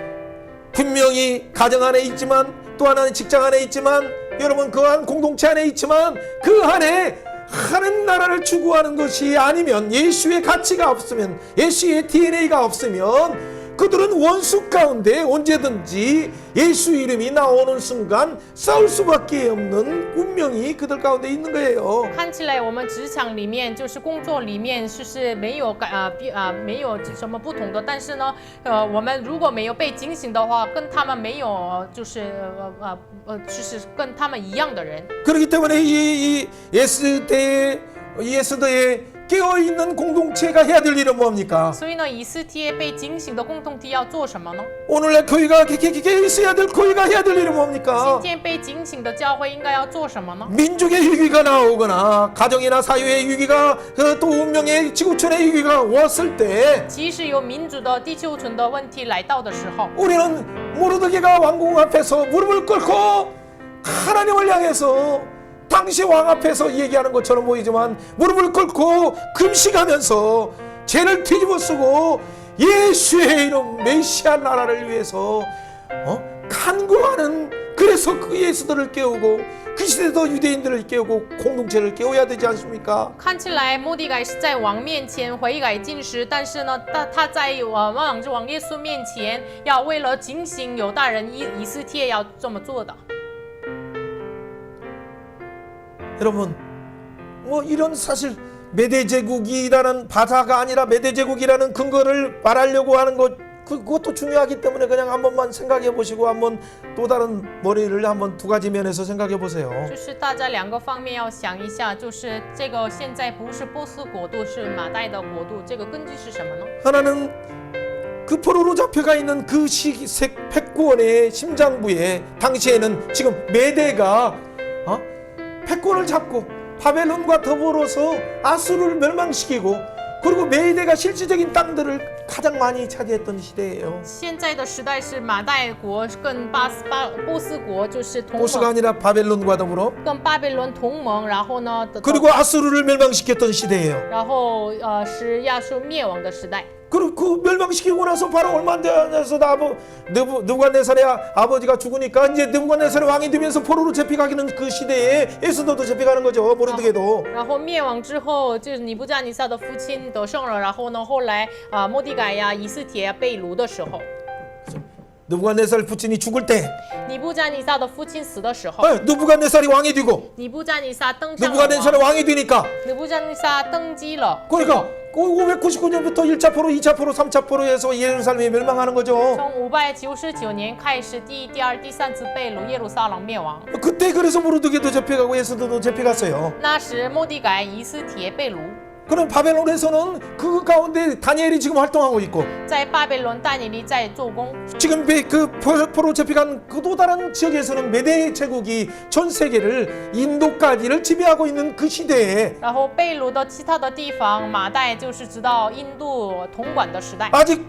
분명히 가정 안에 있지만 또 하나는 직장 안에 있지만 여러분 그 한 공동체 안에 있지만 그 안에 하는 나라를 추구하는 것이 아니면 예수의 가치가 없으면 예수의 DNA가 없으면 그들은 원수 가운데 언제든지 예수 이름이 나오는 순간 싸울 수밖에 없는 운명이 그들 가운데 있는 거예요. 看起来我们职场里面就是工作里面就是没有没有什么不同的，但是呢我们如果没有被警醒的话，跟他们没有就是就是跟他们一样的人。 그렇기 때문에 이 에스더의 깨어있는 공동체가 해야 될 일은 뭡니까? 所以呢，以斯帖被警醒的共同体要做什么呢？ 오늘날 교회가 깨어있어야 될 교회가 해야 될 일은 今 뭡니까? 天被警醒的教会应该要做什么呢？ 민족의 위기가 나오거나 가정이나 사회의 위기가 또 운명의 지구촌의 위기가 왔을 때 即使有民主的地球村的问题来到的时候， 우리는 모르드게가 왕궁 앞에서 무릎을 꿇고 하나님을 향해서 당시 왕 앞에서 얘기하는 것처럼 보이지만 무릎을 꿇고 금식하면서 죄를 뒤집어 쓰고 예수의 이름 메시아 나라를 위해서 간구하는 그래서 그 예수들을 깨우고 그 시대도 유대인들을 깨우고 공동체를 깨워야 되지 않습니까? 看起来末底改是在王面前悔改进食，但是呢，他在王耶稣面前要为了警醒犹大人以斯帖要这么做的。 여러분 뭐 이런 사실 메대 제국이라는 바다가 아니라 메대 제국이라는 근거를 말하려고 하는 것 그것도 중요하기 때문에 그냥 한 번만 생각해 보시고 한번 또 다른 머리를 한번 두 가지 면에서 생각해 보세요. 就是大家两个方面要想一下，就是这个现在不是波斯国度，是马代的国度，这个根据是什么呢？ 하나는 그 포로로 잡혀가 있는 그 패권의 심장부에 당시에는 지금 메대가 패권을 잡고 바벨론과 더불어서 아수르를 멸망시키고 그리고 메대가 실질적인 땅들을 가장 많이 차지했던 시대예요. 现在的时代是马代国跟波斯国就是同 보스가 盟， 아니라 바벨론과 더불어 跟巴比伦同盟，然后呢， 그리고 아수르를 멸망시켰던 시대예요. 然后是亚述灭亡的时代。 그리고 그 멸망시키고 나서 바로 얼마 안 돼서 느부갓네살의 아버지가 죽으니까 이제 느부갓네살의 왕이 되면서 포로로 잡혀가기는 그 시대에 에스더도 잡혀가는 거죠. 모르드게도. 然后灭亡之后，就是尼布加尼撒的父亲得胜了，然后呢，后来末底改呀、以斯帖呀被掳的时候， 느부갓네살 부친이 죽을 때 尼布加尼撒的父亲死的时候， 느부갓네살이 왕이 되고 尼布加尼撒登上了 느부갓네살이 王， 왕이 되니까 尼布加尼撒登基了。 그러니까 599년부터 1차 포로, 2차 포로, 3차 포로에서 예루살렘이 멸망하는 거죠. 从599年开始，第一、第二、第三次被掳，耶路撒冷灭亡。 그때 그래서 모르드게도 잡혀가고 에스더도 잡혀갔어요. 那时末底改、以斯帖被掳， 그럼 바벨론에서는 그 가운데 다니엘이 지금 활동하고 있고 在巴比伦但以理在做工。 지금 그 포로 잡혀간 그 또 다른 지역에서는 메대 제국이 전 세계를 인도까지를 지배하고 있는 그 시대에 然后被掳的其他的地方，马代就是直到印度统管的时代。 아직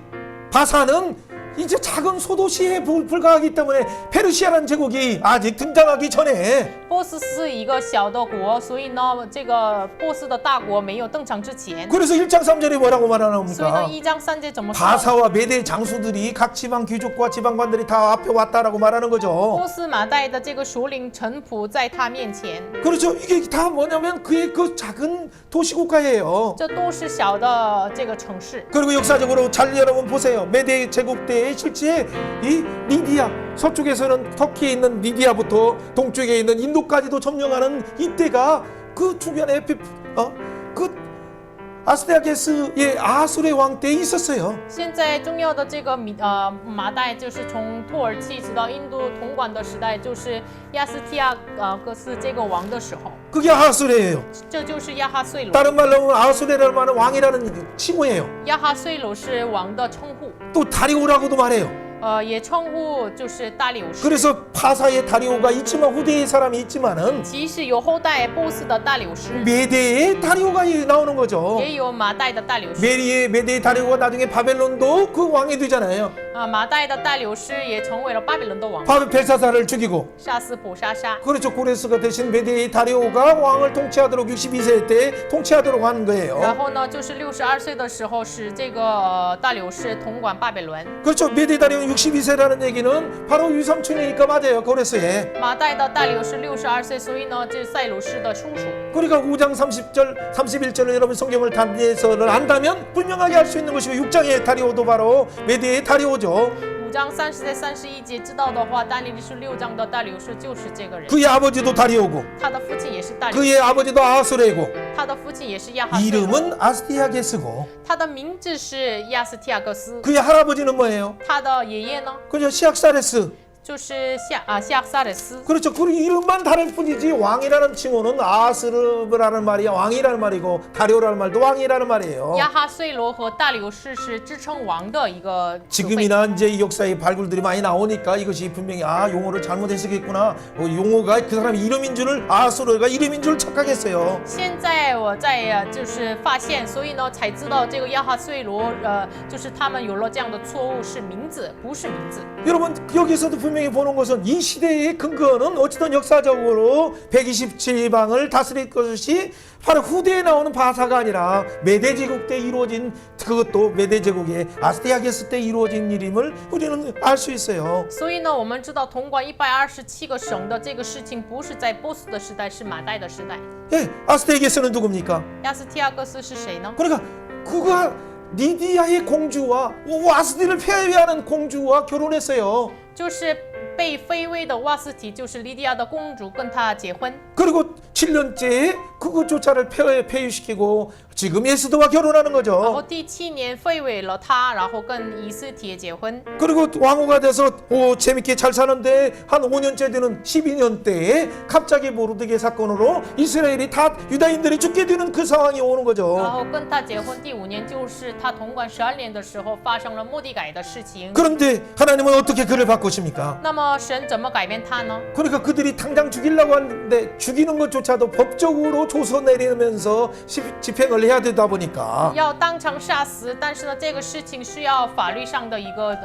바사는 이제 작은 소도시에 불과하기 때문에 페르시아라는 제국이 아직 등장하기 전에 波斯是一个小的国，所以呢，这个波斯的大国没有登场之前， 그래서 1장 3절에 뭐라고 所以呢， 말하는겁니까 1章3节怎么说？ 바사와 메대 장수들이 각 지방 귀족과 지방관들이 다 앞에 왔다라고 말하는 거죠. 波斯马代的这个首领臣仆在他面前， 그렇죠. 이게 다 뭐냐면 그의 그 작은 도시국가예요. 这都是小的这个城市。 그리고 역사적으로 잘 여러분 보세요. 메대 제국 때에 실제 이 리디아 서쪽에서는 터키에 있는 리디아부터 동쪽에 있는 인도까지도 점령하는 이때가 그 주변에 그 아스테아게스의 아수르의 왕 때에 있었어요. 现在重要的这个马代就是从土耳其直到印度统管的时代，就是亚斯提亚各斯这个王的时候， 그게 아수르예요. 这就是亚哈岁鲁。 다른 말로 아수르라는 말은 왕이라는 칭호예요. 亚哈岁鲁是王的称呼， 또 다리오라고도 말해요. 也称呼就是大流士。 그래서 파사의 다리오가 있지만 후대의 사람이 있지만은 即使有后代波斯的大流士， 메대의 다리오가 나오는 거죠. 也有马代的大流士。 메대의 다리오가 나중에 바벨론도 그 왕이 되잖아요. 马代的大流士也成为了巴比伦的王， 벨사사를 죽이고 杀死普沙沙。 그렇죠. 고레스가 대신 메대의 다리오가 왕을 통치하도록 62세 때 통치하도록 하는 然 거예요. 后呢，就是62岁的时候，使这个大流士统管巴比伦。 그렇죠. 메대 다리오는 62세라는 얘기는 바로 유삼촌이니까 맞아요. 고레스에. 马代的大流士62岁，所以呢，这是塞鲁士的叔叔。 그러니까 5장 30절, 31절을 여러분 성경을 단에서를 안다면 분명하게 알 수 있는 것이고 6장의 다리오도 바로 메대의 다리오죠. 5章30节、31节知道的话，但以理书6章的大流士就是这个人， 그의 아버지도 다리오고 他的父亲也是大流士， 그의 아버지도 아수레고 他的父亲也是亚哈岁鲁， 이름은 아스티아게스고 他的名字是亚斯提亚各斯， 그의 할아버지는 뭐예요? 他的爷爷呢 그죠. 시악사레스. 就是夏萨레스。 그렇죠. 그 이름만 다를 뿐이지 왕이라는 칭호는 아스르브라는 말이야 왕이라는 말이고 다리오라는 말도 왕이라는 말이에요. 亚哈岁罗和大流士是支撑王的一个词汇。 지금이나 이제 이 역사의 발굴들이 많이 나오니까 이것이 분명히 용어를 잘못 해석했구나. 용어가 그 사람 이름인 줄을 아수르가 이름인 줄 착각했어요. 现在我在就是发现，所以呢才知道这个亚哈岁罗就是他们有了这样的错误，是名字不是名字。 여러분 여기서도 분명히 보는 것은 이 시대의 근거는 어쨌든 역사적으로 127방을 다스릴 것이 바로 후대에 나오는 바사가 아니라 메대 제국 때 이루어진 그것도 메대 제국의 아스티아게스 때 이루어진 일임을 우리는 알 수 있어요. 所以呢，我们知道统管127个省的这个事情，不是在波斯的时代，是马代的时代。 예, 아스티아게스는 누굽니까? 亚斯提亚各斯是谁呢？ 그러니까 그가 리디아의 공주와 와스디를 폐위하는 공주와 결혼했어요. 就是被废位的瓦斯提，就是莉迪亚的公主，跟他结婚。 그리고 7년째에 그것조차를 폐위시키고 지금 에스더와 결혼하는 然后 거죠. 第7年废位了他，然后跟以斯帖结婚。 그리고 왕후가 돼서 재밌게 잘 사는데 한 5년째 되는 12년 때에 갑자기 모르드게 사건으로 이스라엘이 다 유다인들이 죽게 되는 그 상황이 오는 然 거죠. 后跟他结婚第5年，就是他统管12年的时候发生了末底改的事情。 그런데 하나님은 어떻게 그를 바꾸십니까? 那么神怎么改变他呢？ 그러니까 그들이 당장 죽이려고 하는데 죽이는 것조차도 법적으로 조서 내리면서 집행을 해야 되다 보니까 要当场杀死，但是呢，这个事情需要法律上的一个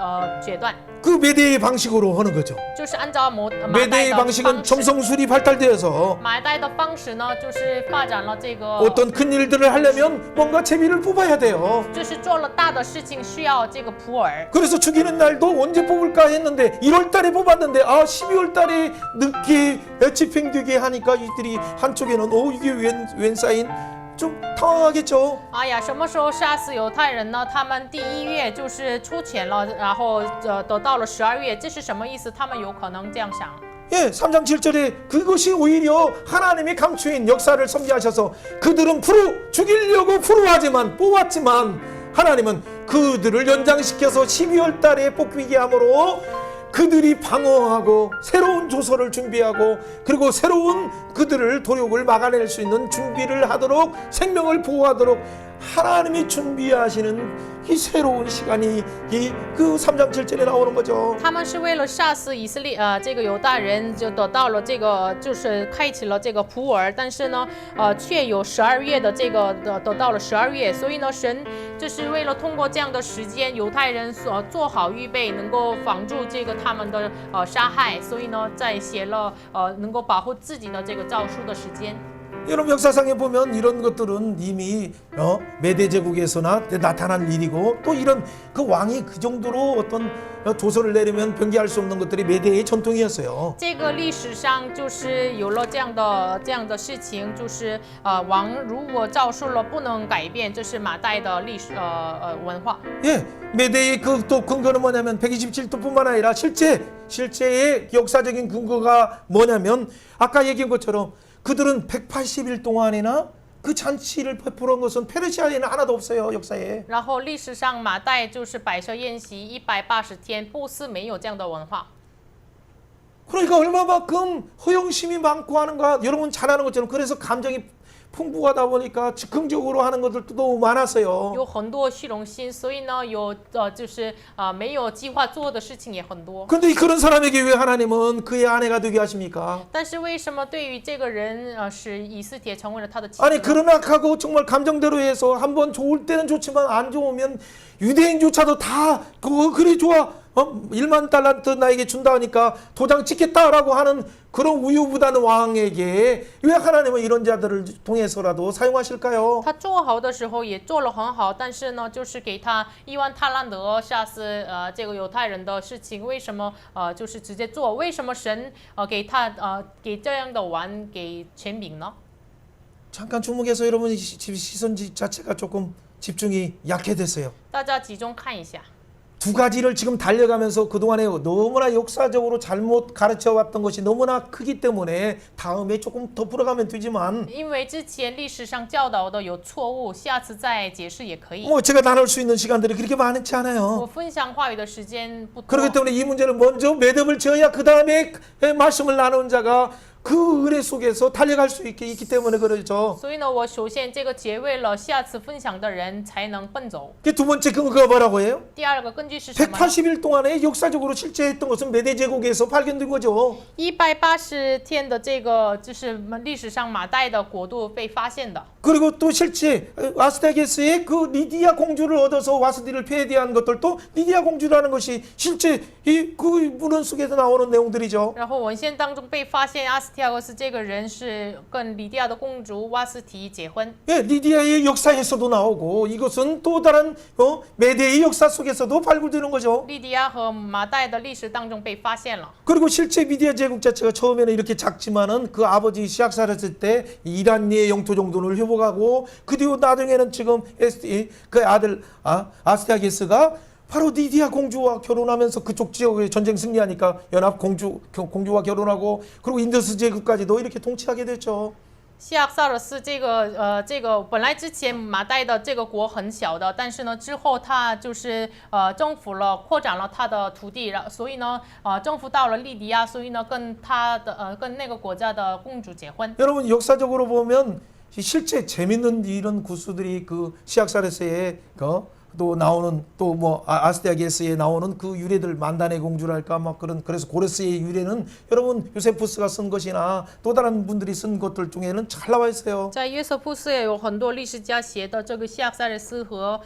决断， 그 메대의 방식으로 하는 거죠. 就是按照马代 메대의 的 방식은 方式。 점성술이 발달되어서 马代的方式呢，就是发展了这个， 어떤 큰 일들을 하려면 뭔가 제비를 뽑아야 돼요. 就是做了大的事情需要这个普洱。 그래서 죽이는 날도 언제 뽑을까 했는데 1월 달에 뽑았는데 12월 달에 늦게 집행되게 하니까 이들이 한쪽에는 이게 웬 사인 좀 당황하겠죠. 哎呀，什么时候杀死犹太人呢？他们第1月就是出钱了，然后得到了12月，这是什么意思？他们有可能这样想。 예, 3장 7절에 그것이 오히려 하나님의 감추인 역사를 섭리하셔서 그들은 죽이려고 프로하지만 뽑았지만 하나님은 그들을 연장시켜서 12월 달에 뽑히게 함으로 그들이 방어하고 새로운 조서를 준비하고 그리고 새로운 그들을 도욕을 막아낼 수 있는 준비를 하도록 생명을 보호하도록 하나님이 준비하시는 이 새로운 시간이 그 3장 7절에 나오는 거죠. 他们是为了杀死以色列这个犹大人，就得到了这个就是开启了这个普尔，但是呢却有12月的这个得到了12月，所以呢神就是为了通过这样的时间，犹太人所做好预备，能够防住这个他们的杀害，所以呢在写了能够保护自己的这个诏书的时间。 여러분 역사상에 보면 이런 것들은 이미 메대 제국에서나 나타난 일이고 또 이런 그 왕이 그 정도로 어떤 조서를 내리면 변개할 수 없는 것들이 메대의 전통이었어요. 这个历史上就是有了这样的事情，就是王如果诏书了不能改变，这是马代的历史文化。 예, 메대의 그 또 근거는 뭐냐면 127도뿐만 아니라 실제의 역사적인 근거가 뭐냐면 아까 얘기한 것처럼 그들은 180일 동안이나 그 잔치를 베풀은 것은 페르시아에는 하나도 없어요 역사에. 然后历史上马代就是摆设宴席180天，波斯没有这样的文化。 그러니까 얼마만큼 허영심이 많고 하는가 여러분 잘 아는 것처럼 그래서 감정이 풍부하다 보니까 즉흥적으로 하는 것들도 너무 많았어요. 有很多虚荣心，所以呢就是没有计划做的事情也很多。 그런데 그런 사람에게 왜 하나님은 그의 아내가 되게 하십니까? 但是为什么对于这个人使以斯帖成为了他的妻子 아니 呢？ 그러나 하고 정말 감정대로 해서 한번 좋을 때는 좋지만 안 좋으면 유대인조차도 다 그래 좋아 1만 달란트 나에게 준다 하니까 도장 찍겠다라고 하는 그런 우유부단한 왕에게 왜 하나님은 이런 자들을 통해서라도 사용하실까요? 他做好的时候也做了很好，但是呢，就是给他1万泰兰德杀死这个犹太人的事情，为什么就是直接做？为什么神给他给这样的王给权柄呢？ 잠깐 주목해서 여러분 시선 자체가 조금 집중이 약해졌어요. 大家集中看一下。 두 가지를 지금 달려가면서 그동안에 너무나 역사적으로 잘못 가르쳐왔던 것이 너무나 크기 때문에 다음에 조금 더 풀어가면 되지만 因为之前历史上教导的有错误，下次再解释也可以。 뭐 제가 나눌 수 있는 시간들이 그렇게 많지 我 않아요. 分享话语的时间不多， 그렇기 때문에 이 문제를 먼저 매듭을 지어야 그 다음에 말씀을 나누는 자가 그 은혜 속에서 달려갈 수 있기 때문에 그러죠. 所以呢，我首先这个结位了，下次分享的人才能奔走。 두 번째 근거가 뭐라고 해요? 第二个根据是什么呢？ 180일 동안에 역사적으로 실제했던 것은 메대 제국에서 발견된 거죠. 180天的这个就是历史上马代的国度被发现的。 그리고 또 실제 아스타게스의 그 리디아 공주를 얻어서 와스디를 폐해한 것들도 리디아 공주라는 것이 실제 그 문헌 속에서 나오는 내용들이죠. 然后文献当中被发现阿斯提亚格斯这个人是跟里迪亚的公主瓦斯提结婚。 예, 리디아의 역사에서도 나오고 이것은 또 다른 메대의 역사 속에서도 발굴되는 거죠. 利迪亚和马代的历史当中被发现了。 그리고 실제 미디아 제국 자체가 처음에는 이렇게 작지만은 그 아버지 시악사르스 때 이란리의 영토 정도를 회복하고 그 뒤로 나중에는 지금 그 아들 아스타게스가 바로 리디아 공주와 결혼하면서 그쪽 지역에 전쟁 승리하니까 연합 공주와 결혼하고 그리고 인더스 제국까지도 이렇게 통치하게 됐죠. 西亚萨尔斯这个本来之前马代的这个国很小的，但是呢之后他就是征服了扩展了他的土地，所以呢征服到了利迪亚，所以呢跟那个国家的公主结婚。 여러분 역사적으로 보면 실제 재밌는 이런 구수들이 그 시악사르스의 또 나오는 또 뭐 아스테아게스에 나오는 그 유래들 만단의 공주랄까 막 그래서 고레스의 유래는 여러분 요세푸스가 쓴 것이나 또 다른 분들이 쓴 것들 중에는 잘 나와 있어요. 在约瑟夫斯也有很多历史家写的这个西亚塞勒斯和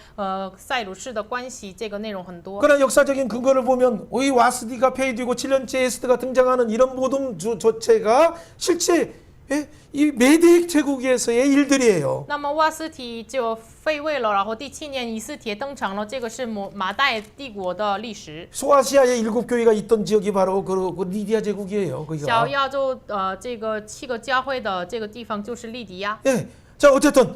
塞鲁士的关系，这个内容很多。 그러나 역사적인 근거를 보면 이 와스디가 폐위되고 7년째 에스드가 등장하는 이런 모든 조체가 실제 이 메대 제국에서의 일들이에요. 那么瓦斯提就废位了，然后第7年以斯帖登场了，这个是马代帝国的历史。 소아시아의 7교회가 있던 지역이 바로 그 리디아 제국이에요. 小 거기가. 亚洲这个7个教会的这个地方就是利迪亚。 예. 자 어쨌든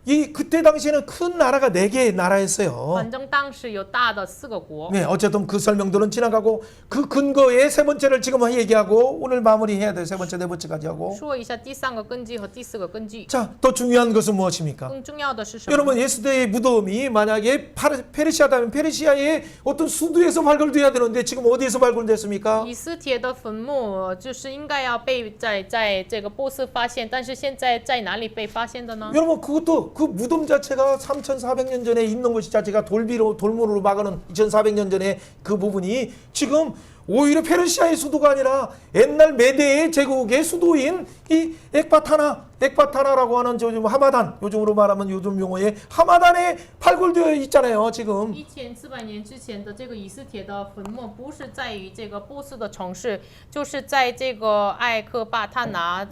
이 그때 당시에는 큰 나라가 4개의 나라였어요. 反正当时有大的4个国。 네, 어쨌든 그 설명들은 지나가고 그 근거의 세 번째를 지금 얘기하고 오늘 마무리해야 돼요. 세 번째, 네 번째까지 하고. 说一下第3个根基和第4个根据。 자, 더 중요한 것은 무엇입니까? 更重要的是什么？ 여러분 예수대의 무덤이 만약에 페르시아다면 페르시아의 어떤 수도에서 발굴돼야 되는데 지금 어디에서 발굴됐습니까? 以斯帖的坟墓就是应该要被在这个波斯发现，但是现在在哪里被发现的呢？ 여러분 그것도 그 무덤 자체가 3,400년 전에 있는 것이 자체가 돌무로 막아놓은 2,400년 전에 그 부분이 지금 오히려 페르시아의 수도가 아니라 옛날 메데의 제국의 수도인 이 엑바타나라고 하는 요즘 하마단, 요즘으로 말하면 요즘 용어의 하마단에 발굴되어 있잖아요. 지금 1400年之前的这个以斯帖的坟墓，不是在于这个波斯的城市，就是在这个艾克巴塔拿，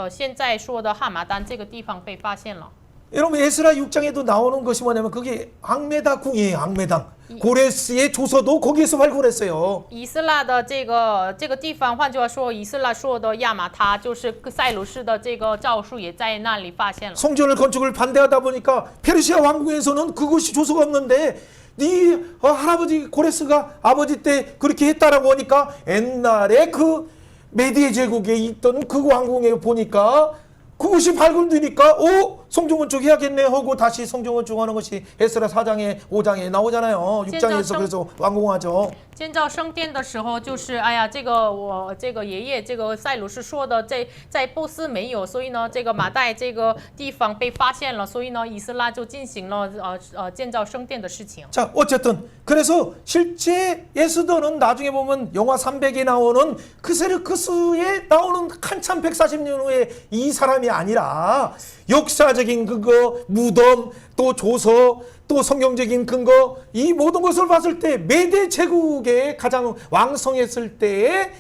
现在说的哈马丹这个地方被发现了。 여러분 에스라 6장에도 나오는 것이 뭐냐면 그게 앙메다 궁이에요. 앙메당. 고레스의 조서도 거기에서 발굴했어요. 以斯拉的这个地方，换句话说，以斯拉说的亚玛他，就是塞鲁士的这个诏书也在那里发现了。 성전을 건축을 반대하다 보니까 페르시아 왕궁에서는 그것이 조서가 없는데 네 할아버지 고레스가 아버지 때 그렇게 했다라고 하니까 옛날에 그 메디에 제국에 있던 그 왕궁에 보니까 그것이 발굴되니까 성전 건축 해야겠네 하고 다시 성전 건축하는 것이 에스라 4장에 5장에 나오잖아요. 6장에서 그래서 완공하죠. 建造圣殿的时候，就是哎呀，我这个爷爷这个塞鲁士说的，在波斯没有，所以呢，这个马代这个地方被发现了，所以呢，以斯拉就进行了建造圣殿的事情。 자, 어쨌든 그래서 실제 예수도는 나중에 보면 영화 300에 나오는 크세르크스에 나오는 한참 140년 후에 이 사람이 아니라 역사적인 근거, 무덤, 또 조서, 또 성경적인 근거 이 모든 것을 봤을 때 메데 제국의 가장 왕성했을 때에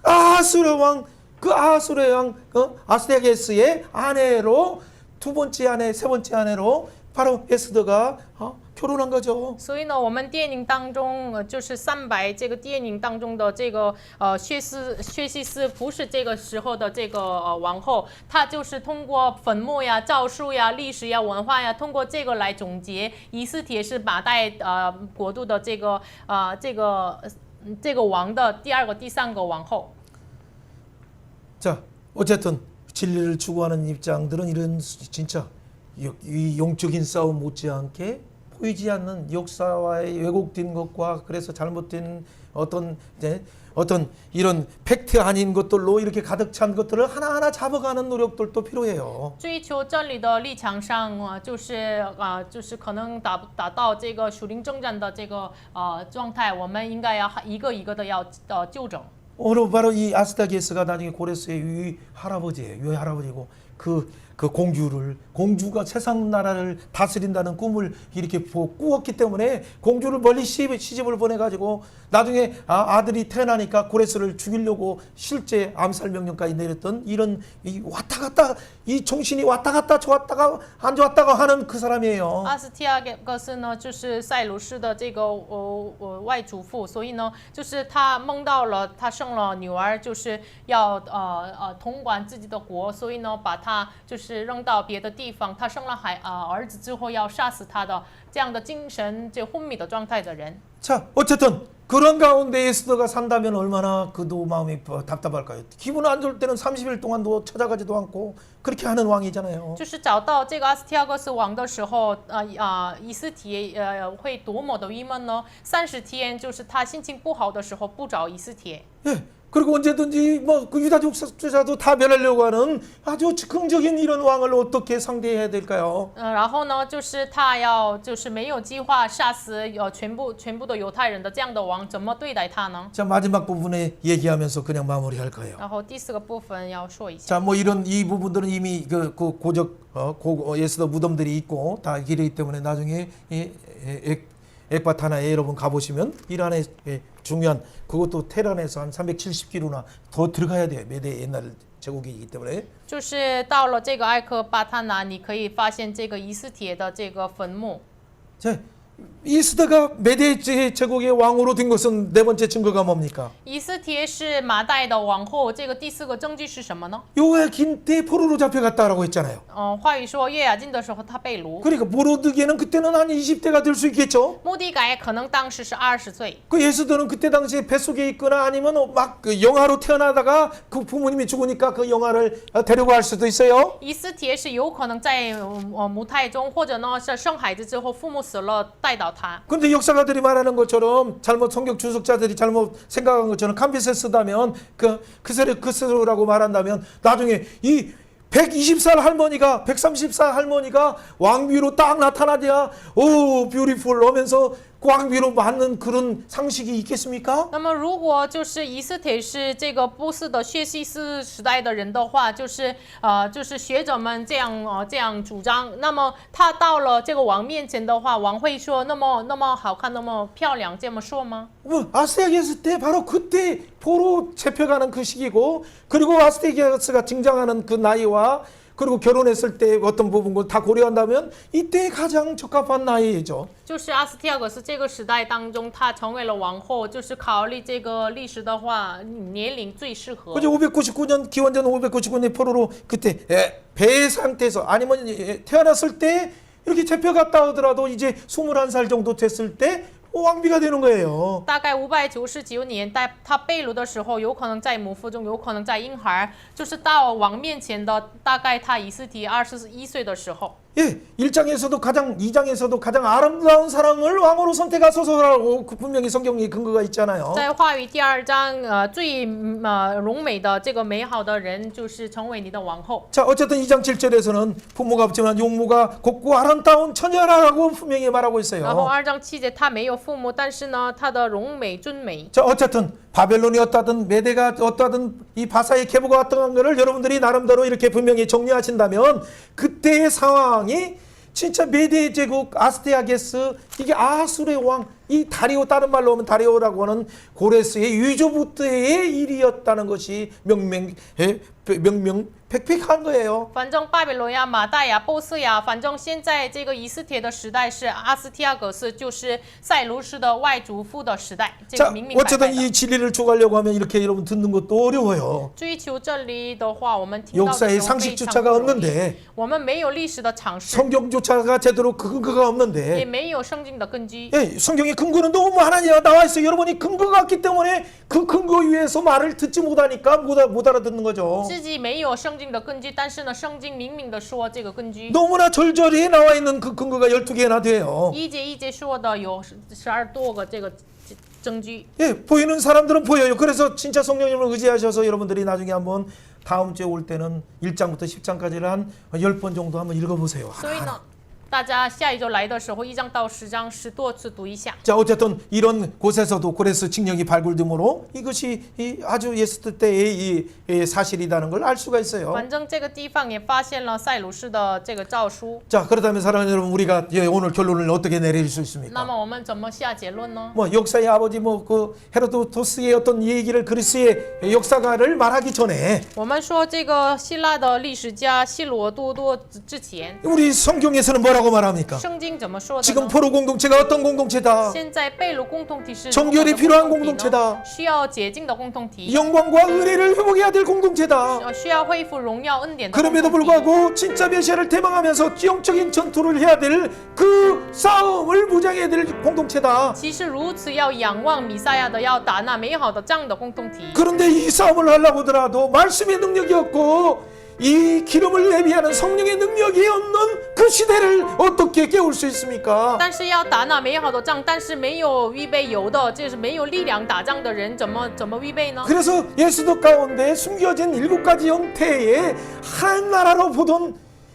아수르 왕, 그 아수르 왕 아스테게스의 아내로 두 번째 아내, 세 번째 아내로 바로 에스더가 결혼한 거죠. 所以呢，我们电影当中，就是300这个电影当中的这个薛西斯不是这个时候的这个王后，她就是通过坟墓呀、诏书呀、历史呀、文化呀，通过这个来总结以斯帖是马代国度的这个王的第2个、第3个王后。 자, 어쨌든 진리를 추구하는 입장들은 이런 진짜 이 영적인 싸움 못지않게 보이지 않는 역사와의 왜곡된 것과 그래서 잘못된 어떤 이런 팩트 아닌 것들로 이렇게 가득 찬 것들을 하나하나 잡아가는 노력들도 필요해요. 追求真理的立场上，就是可能达到这个属灵征战的这个状态，我们应该要一个一个的要纠正。 오늘 바로 이 아스타게스가 나중에 고레스의 유 할아버지고 그 공주가 세상 나라를 다스린다는 꿈을 이렇게 꾸었기 때문에 공주를 멀리 시집을 보내가지고 나중에 아들이 태어나니까 고레스를 죽이려고 실제 암살 명령까지 내렸던 이런 이 왔다 갔다 이 정신이 왔다 갔다 좋았다가 안 좋았다가 하는 그 사람이에요. 阿斯提亚格斯呢，就是塞鲁士的这个外祖父，所以呢，就是他梦到了他生了女儿，就是要统管自己的国，所以呢，把他就是扔到别的地方。他生了儿子之后要杀死他的这样的精神就昏迷的状态的人。 자, 어쨌든 그런 가운데 에스더가 산다면 얼마나 그도 마음이 답답할까요? 기분 안 좋을 때는 30일 동안도 찾아가지도 않고 그렇게 하는 왕이잖아요. 就是找到这个阿斯提亚格斯王的时候，以斯帖会多么的郁闷呢？30天，就是他心情不好的时候不找以斯帖。 예. 그리고 언제든지 뭐 그 유다족 주자도 다 멸하려고 하는 아주 즉흥적인 이런 왕을 어떻게 상대해야 될까요? 然后呢，就是他要就是没有计划杀死全部的犹太人的这样的王，怎么对待他呢？ 자, 마지막 부분에 얘기하면서 그냥 마무리할 거예요. 然后第4个部分要说一下。 자, 뭐 이런 이 부분들은 이미 그 에스더 무덤들이 있고 다 길이기 때문에 나중에 엑바타나에 여러분 가보시면 이란의 중요한 그것도 테란에서 한 370km나 더 들어가야 돼요. 메데 옛날 제국이기 때문에. 就是到了这个艾克巴塔拿，你可以发现这个以斯帖的这个坟墓。 자, 이스더가 메대 제국의 왕으로 된 것은 네 번째 증거가 뭡니까? 以斯帖是马代的王后，这个第四个证据是什么呢？ 요야긴 때 포로로 잡혀갔다라고 했잖아요. 话语说约雅斤的时候他被掳， 그러니까 모로드게는 그때는 한 20대가 될 수 있겠죠. 穆迪改可能当时是20岁， 그 예수들은 그때 당시에 뱃속에 있거나 아니면 막 그 영아로 태어나다가 그 부모님이 죽으니까 그 영아를 데려갈 수도 있어요. 以斯帖是有可能在母胎中，或者呢是生孩子之后父母死了带到他。 근데 역사가들이 말하는 것처럼 잘못 성경 주석자들이 잘못 생각한 것처럼 캄비세스다면 그스라고 말한다면 나중에 이 120살 할머니가 130살 할머니가 왕비로 딱 나타나야 오 뷰티풀 하면서 왕비로 맞는 그런 상식이 있겠습니까? 那么，如果就是以斯帖是这个波斯的薛西斯时代的人的话，就是学者们这样主张。那么他到了这个王面前的话，王会说那么好看，那么漂亮，这么说吗？ 아스테아게스 때 바로 그때 포로 잡혀가는 그 시기고 그리고 아스테아게스가 등장하는 그 나이와 그리고 결혼했을 때 어떤 부분을 다 고려한다면 이때 가장 적합한 나이죠. 就是阿斯提亚格斯这个时代当中，她成为了王后，就是考虑这个历史的话，年龄最适合。 그죠? 599년 기원전 599년 포로로 그때 배 상태에서 아니면 태어났을 때 이렇게 잡혀갔다 하더라도 이제 21살 정도 됐을 때 왕비가 되는 거예요. 大概599年，他被掳的时候，有可能在母腹中，有可能在婴孩，就是到王面前的，大概他以斯帖21岁的时候。 예, 2장에서도 가장 아름다운 사람을 왕으로 선택하소서라고 그 분명히 성경에 근거가 있잖아요. 在话语第2章，最荣美的这个美好的人，就是成为你的王后。 자, 어쨌든 2장 7절에서는 부모가 없지만 용모가 곱고 아름다운 처녀라고 분명히 말하고 然后 있어요. 2章7节，他没有父母，但是呢，他的荣美尊美。 자, 어쨌든 바벨론이 어떠든 메대가 어떠든 이 바사의 계보가 어떤 거를 여러분들이 나름대로 이렇게 분명히 정리하신다면 그때의 상황이 진짜 메대 제국 아스테아게스 이게 아수르의 왕 이 다리오 다른 말로 하면 다리오라고 하는 고레스의 유조부 때의 일이었다는 것이 명명백백한 거예요. 反正巴比伦呀、马代呀、波斯呀，反正现在这个以斯帖的时代是阿斯提亚格斯，就是塞卢士的外祖父的时代，这个 자, 明明白白 어쨌든 的。 이 진리를 추구하려고 하면 이렇게 여러분 듣는 것도 어려워요. 追求真理的话，我们听到的时 역사의 候非常不 상식조차가 容易。 없는데 我们没有历史的常识， 성경조차가 제대로 그 근거가 也 없는데 没有圣经的根据。 예, 성경의 근거는 너무 많아요. 나와 있어요. 여러분이 근거가 없기 때문에 그 근거 위에서 말을 듣지 못하니까 못 알아듣는 거죠. 自己没有圣经的根据，但是呢，圣经明明的说这个根据。 너무나 절절히 나와 있는 그 근거가 12개나 돼요. 一节一节说的有12多个这个证据。 예, 보이는 사람들은 보여요. 그래서 진짜 성령님을 의지하셔서 여러분들이 나중에 한번 다음 주에 올 때는 1장부터 10장까지를 한 10번 정도 한번 읽어보세요. 所以呢，大家下一周来的时候，1章到10章10多次读一下。 자, 어쨌든 이런 곳에서도 고레스 칙령이 발굴됨으로 이것이 아주 예스 때의 이 사실이라는 걸 알 수가 있어요. 反正这个地方也发现了塞鲁士的这个诏书。 자, 그렇다면 사랑하는 여러분, 우리가 오늘 결론을 어떻게 내릴 수 那 있습니까? 么我们怎么下结论呢？ 뭐 역사의 아버지 그 헤로도토스의 어떤 얘기를 그리스의 역사가를 말하기 전에 我们说这个希腊的历史家希罗多多之前， 우리 성경에서는 뭐라고 말합니까? 圣经怎么说的 지금 呢？ 포로 공동체가 어떤 공동체다? 现在被掳共同体是 정결이 如何的 필요한 共同体呢 공동체다. 需要洁净的共同体， 영광과 은혜를 회복해야 될 공동체다. 需要恢复荣耀恩典的共 그럼에도 同体。 불구하고 진짜 메시아를 대망하면서 영적인 전투를 해야 될 그 싸움을 무장해야 될 공동체다. 其实如此，要仰望弥赛亚的，要打那美好的仗的共同体。 그런데 이 싸움을 하려고 하더라도 말씀의 능력이 없고 이 기름을 내비하는 성령의 능력이 없는 그 시대를 어떻게 깨울 수 있습니까? 但是要打那美好的仗，但是没有预备油的，就是没有力量打仗的人，怎么预备呢？ 그래서 예수도 가운데 숨겨진 7가지 형태의 한 나라로 보던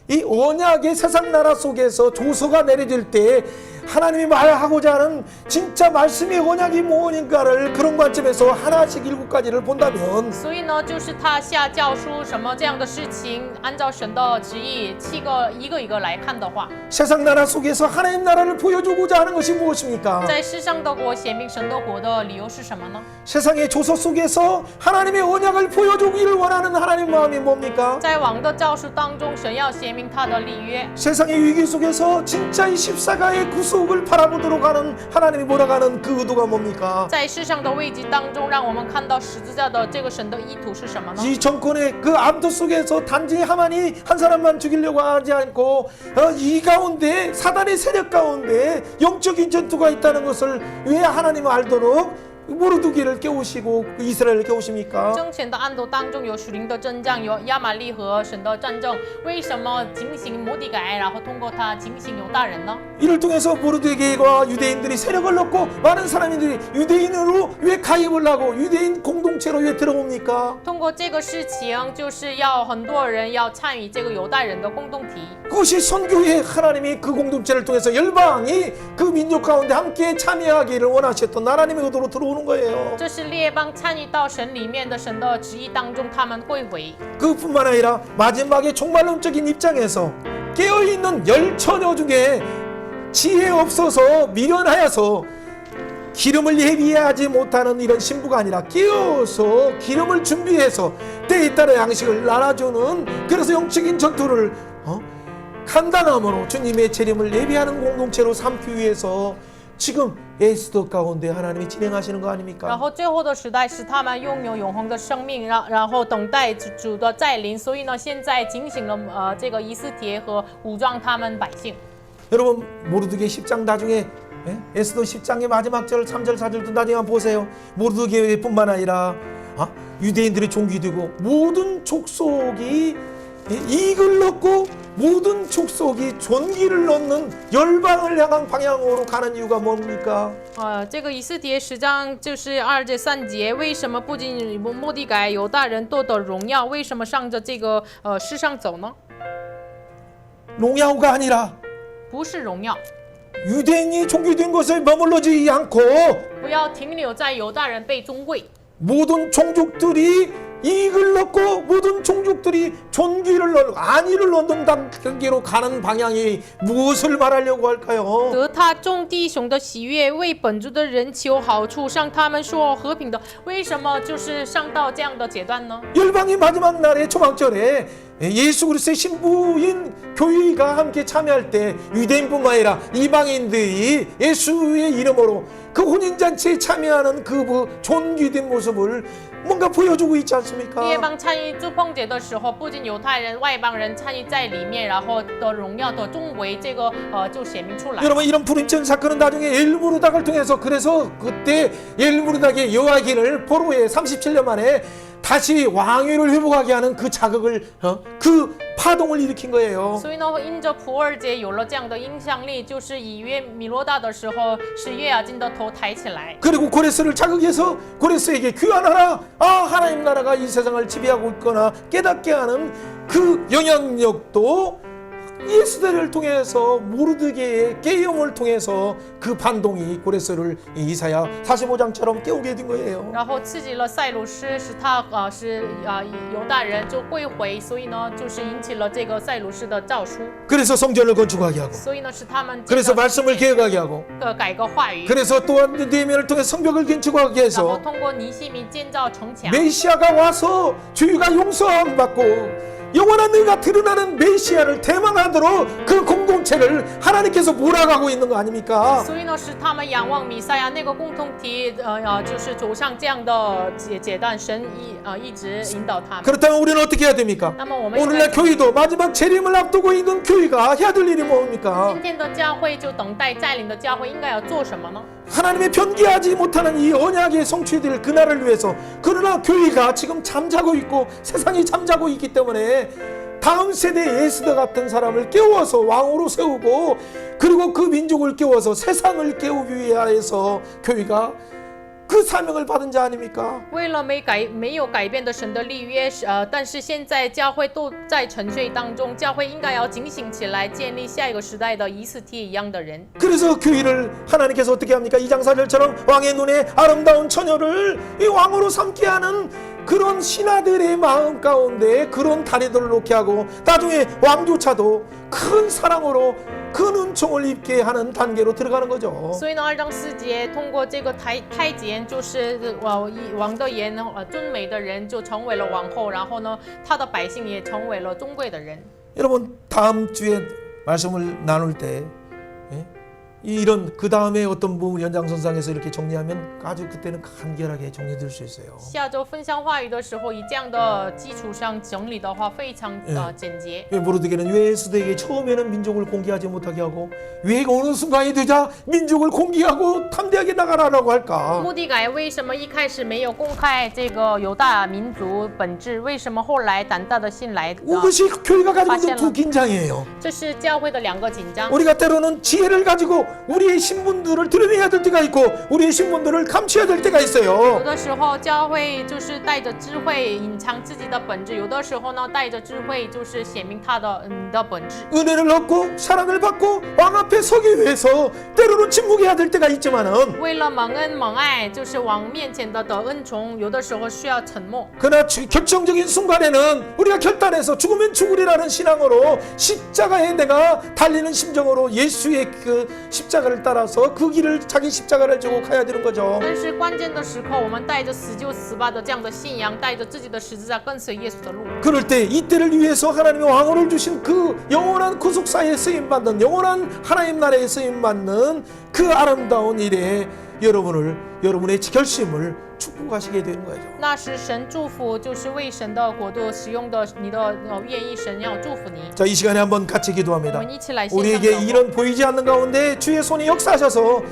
이 언약의 세상 나라 속에서 조서가 내려질 때 하나님이 말하고자 하는 진짜 말씀의 언약이 무엇인가를 그런 관점에서 하나씩 7가지를 본다면 所以呢，就是他下教书什么这样的事情，按照神的旨意，7个一个一个来看的话， 세상 나라 속에서 하나님 나라를 보여주고자 하는 것이 무엇입니까? 在世上的国显明神的国的理由是什么呢？ 세상의 조서 속에서 하나님의 언약을 보여주기를 원하는 하나님 마음이 뭡니까? 在王的教书当中，神要显明他的立约。 세상의 위기 속에서 진짜 이 십사가의 구속 약속을 바라보도록 하는 하나님이 몰아가는 그 의도가 뭡니까? 在世上的危机当中，让我们看到十字架的这个神的意图是什么呢？ 이 정권의 그 암투 속에서 단지 하만이 한 사람만 죽이려고 하지 않고 이 가운데 사단의 세력 가운데 영적인 전투가 있다는 것을 왜 하나님은 알도록 모르드게를 깨우시고 이스라엘을 깨우십니까? 争权的暗斗当中有属灵的征战，有亚玛利和神的战争。为什么警醒摩底改，然后通过他警醒犹大人呢？ 이를 통해서 모르드게와 유대인들이 세력을 얻고 많은 사람들이 유대인으로 왜 가입을 하고 유대인 공동체로 왜 들어옵니까? 通过这个事情，就是要很多人要参与这个犹大人的共同体。 그것이 선교의 하나님이 그 공동체를 통해서 열방이 그 민족 가운데 함께 참여하기를 원하셨던 하나님의 의도로 들어오는 거예요. 这是列邦参与到神里面的神的旨意当中，他们归回。 그뿐만 아니라 마지막에 종말론적인 입장에서 깨어있는 열 처녀 중에 지혜 없어서 미련하여서 기름을 예비하지 못하는 이런 신부가 아니라 깨어서 기름을 준비해서 때에 따라 양식을 나눠주는, 그래서 영적인 전투를 간단함으로 주님의 재림을 예비하는 공동체로 삼기 위해서 지금 에스더 가운데 하나님이 진행하시는 거 然 아닙니까? 后最后的时代是他们拥有永恒的生命，然后等待主的再临。所以呢，现在警醒了这个以斯帖和武装他们百姓。 여러분 모르드게 10장 나중에 에스더 10장의 마지막 절 3절 4절도 나중에 한번 보세요. 모르드게뿐만 아니라 유대인들의 종기 되고 모든 족속이 이익을 얻고 모든 족속이 존귀를 얻는 열방을 향한 방향으로 가는 이유가 뭡니까? 这个以斯帖10章就是2节3节，为什么不仅末底改犹大人夺得荣耀，为什么上着这个世上走呢？ 농야호가 아니라 不是荣耀， 유대인이 종교된 것에 머물러지 않고 不要停留在犹大人被尊贵， 모든 종족들이 이익을 얻고 모든 종족들이 존귀를 얻고 안위를 얻는 단계로 가는 방향이 무엇을 말하려고 할까요? 得他众弟兄的喜悦，为本族的人求好处，向他们说和平的。为什么就是上到这样的阶段呢？ 열방의 마지막 날의 초막절에 예수 그리스도의 신부인 교회가 함께 참여할 때 유대인뿐만 아니라 이방인들이 예수의 이름으로 그 혼인잔치에 참여하는 그 존귀된 모습을 뭔가 보여주고 있지 않습니까? 列邦参与祝棚节的时候，不仅犹太人、外邦人参与在里面，然后的荣耀的尊为这个就显明出来。 여러분 이런 불임증 사건은 나중에 엘무르닥을 통해서 그래서 그때 엘무르닥의 여호와긴을 포로에 37년 만에 다시 왕위를 회복하게 하는 그 자극을 그 파동을 일으킨 거예요. 所以呢，因着普尔节有了这样的影响力，就是以约米罗大的时候，是约雅斤的头抬起来。 그리고 고레스를 자극해서 고레스에게 귀환하라. 하나님 나라가 이 세상을 지배하고 있거나 깨닫게 하는 그 영향력도 예수대를 통해서 모르드게의 깨움을 통해서 그 반동이 고레스를 이사야 45장처럼 깨우게 된 거예요. 然后刺激了塞鲁士，使他犹大人就归回，所以呢，就是引起了这个塞鲁士的诏书。 그래서 성전을 건축하게 하고 所以呢，使他们 그래서 말씀을 개혁하게 하고 改革话语， 그래서 또한 느헤미야를 통해 성벽을 건축하게 然后 해서 通过尼西米建造城墙。 메시아가 와서 죄가 용서함 받고 영원한 의가 드러나는 메시아를 대망하도록 그 공동체를 하나님께서 몰아가고 있는 거 아닙니까? 所以呢，使他们仰望弥赛亚那个共同体，就是走上这样的阶段，神一直引导他们。 그렇다면 우리는 어떻게 해야 됩니까? 那么我们 오늘날 교회도 마지막 재림을 앞두고 있는 교회가 해야 될 일이 뭡니까? 今天的教会就等待再临的教会应该要做什么呢？ 하나님의 변개하지 못하는 이 언약의 성취될 그날을 위해서, 그러나 교회가 지금 잠자고 있고 세상이 잠자고 있기 때문에 다음 세대 에스더 같은 사람을 깨워서 왕으로 세우고 그리고 그 민족을 깨워서 세상을 깨우기 위하여서 교회가 그 사명을 받은 자 아닙니까? 为了没有改变的神的立约，但是现在教会都在沉睡当中，教会应该要警醒起来，建立下一个时代的以斯帖一样的人。 그래서 교회를 하나님께서 어떻게 합니까? 2장 4절처럼 왕의 눈에 아름다운 처녀를 이 왕으로 삼게 하는 그런 신하들의 마음 가운데 그런 다리들을 놓게 하고 나중에 왕조차도 큰 사랑으로 큰 은총을 입게 하는 단계로 들어가는 거죠. 所以呢，2章4节通过这个太监，就是王的言，尊美的人就成为了王后，然后呢，他的百姓也成为了尊贵的人。 여러분 다음 주에 말씀을 나눌 때 이런 그 다음에 어떤 부분 연장선상에서 이렇게 정리하면 아주 그때는 간결하게 정리될 수 있어요. 下周分享话语的时候，以这样的基础上整理的话，非常简洁。 모르드게는 왜 에스더에게 처음에는 민족을 공개하지 못하게 하고 왜 어느 순간이 되자 민족을 공개하고 담대하게 나가라라고 할까? 穆迪改为什么一开始没有公开这个犹大民族本质？为什么后来胆大的信来？ 이것이 교회가 가지고 있는 두 긴장이에요. 这是教会的两个紧张。 우리가 때로는 지혜를 가지고 우리의 신분들을 드러내야 될 때가 있고 우리의 신분들을 감춰야 될 때가 有 있어요. 的时候教会就是带着智慧隐藏自己的本质，有的时候呢带着智慧就是显明他的的本质。 은혜를 얻고 사랑을 받고 왕 앞에 서기 위해서 때로는 침묵해야 될 때가 있지만은 为了蒙恩蒙爱，就是往面前的得恩宠，有的时候需要沉默。 그러나 결정적인 순간에는 우리가 결단해서 죽으면 죽으리라는 신앙으로 십자가에 내가 달리는 심정으로 예수의 그 십자가를 따라서 그 길을 자기 십자가를 지고 가야 되는 거죠. 但是关键的时刻，我们带着死就死吧的这样的信仰，带着自己的十字架跟随耶稣的路。 그럴 때 이때를 위해서 하나님의 왕호를 주신 그 영원한 구속사에 쓰임받는 영원한 하나님 나라에 쓰임받는 그 아름다운 일에 여러분의 결심을 축복하시게 되는 거죠. 那是神祝福，就是为神的国度使用的你的愿意，神要祝福你。 자, 이 시간에 한번 같이 我 기도합니다. 们一起来献上 우리에게 祷告 이런 보이지 않는 가운데 주의 손이 역사하셔서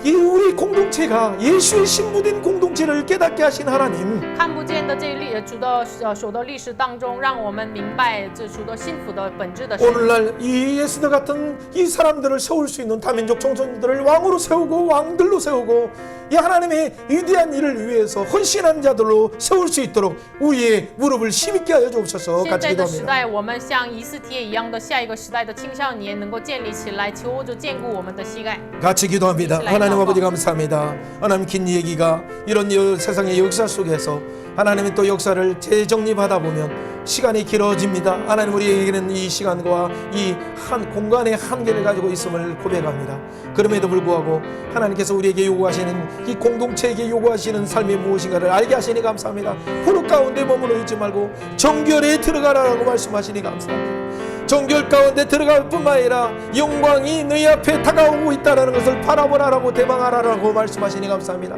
이 우리 공동체가 예수의 신부된 공동체를 깨닫게 하신 하나님, 看不见的这主的手的历史当中，让我们明白这主的幸福的本质的神。 오늘날 이 예수들 같은 이 사람들을 세울 수 있는 다민족 청소년들을 왕으로 세우고 왕들로 세우고 이 하나님의 위대한 일을 위해서 헌신한 자들로 세울 수 있도록 우리의 무릎을 힘있게 하여 주옵소서. 现 같이 在的时 기도합니다. 代，我们像以斯帖一样的下一个时代的青少年能够建立起来，求主坚固我们的膝盖。 같이 기도합니다. 하나님 아버지 감사합니다. 하나님 긴 얘기가 이런 세상의 역사 속에서 하나님의 또 역사를 재정립하다 보면 시간이 길어집니다. 하나님 우리에게는 이 시간과 이 한 공간의 한계를 가지고 있음을 고백합니다. 그럼에도 불구하고 하나님께서 우리에게 요구하시는 이 공동체에게 요구하시는 삶이 무엇인가를 알게 하시니 감사합니다. 후룩 가운데 머물러 있지 말고 정결에 들어가라라고 말씀하시니 감사합니다. 정결 가운데 들어갈 뿐만 아니라 영광이 너희 앞에 다가오고 있다는 것을 바라보라라고 대망하라라고 말씀하시니 감사합니다.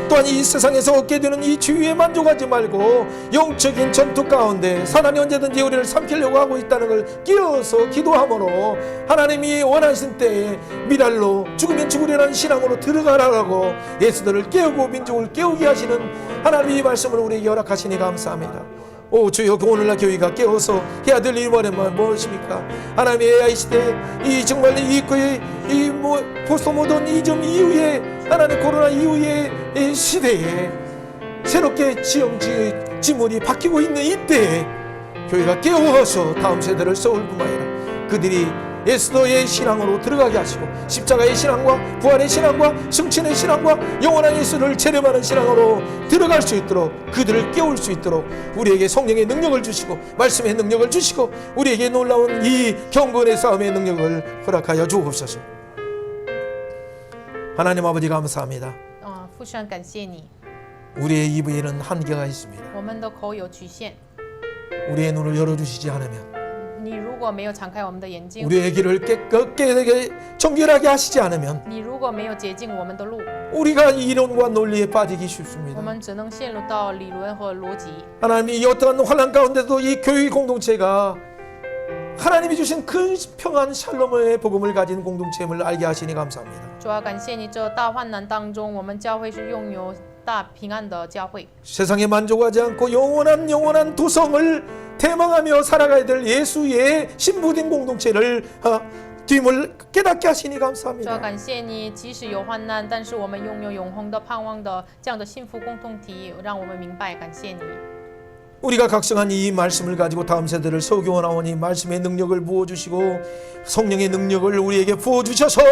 또한 이 세상에서 얻게 되는 이 주위에 만족하지 말고 영적인 전투 가운데 사단이 언제든지 우리를 삼키려고 하고 있다는 걸 끼어서 기도함으로 하나님이 원하신 때에 미랄로 죽으면 죽으리라는 신앙으로 들어가라라고 예수들을 깨우고 민족을 깨우게 하시는 하나님의 말씀을 우리에게 허락하시니 감사합니다. 오 주여 오늘날 교회가 깨워서 해야 될 일이 무엇입니까? 하나님의 AI 시대 이 정말 이 포스트모던 이점 이후에 하나님 코로나 이후의 이 시대에 새롭게 지문이 바뀌고 있는 이때에 교회가 깨워서 다음 세대를 세울 뿐만 아니라 그들이 에스더의 신앙으로 들어가게 하시고 십자가의 신앙과 부활의 신앙과 승천의 신앙과 영원한 예수를 체험하는 신앙으로 들어갈 수 있도록 그들을 깨울 수 있도록 우리에게 성령의 능력을 주시고 말씀의 능력을 주시고 우리에게 놀라운 이 경건의 싸움의 능력을 허락하여 주옵소서. 하나님 아버지 감사합니다. 父神感谢你， 우리의 입에는 한계가 있습니다. 我们的口有局限， 우리의 눈을 열어주시지 않으면 你如果没有敞开我们的眼睛， 우리의 길을 깨끗하게 정결하게 하시지 않으면 你如果没有洁净我们的路， 우리가 이론과 논리에 빠지기 我 쉽습니다. 们只能陷入到理论和逻辑。 하나님이 이 어떠한 환난 가운데도 이 교회 공동체가 하나님이 주신 큰 평안 샬롬의 복음을 가진 공동체임을 알게 하시니 감사합니다. 主要感谢你，这大患难当中，我们教会是拥有大平安的教会。 세상에 만족하지 않고 영원한 도성을 대망하며 살아가야 될 예수의 신부된 공동체를 됨을 깨닫게 하시니 主要 감사합니다. 感谢你，即使有患难，但是我们拥有永恒的盼望的这样的幸福共同体，让我们明白，感谢你。 우리가 각성한 이 말씀을 가지고 다음 세대를 세우기원하오니 말씀의 능력을 부어주시고 성령의 능력을 우리에게 부어주셔서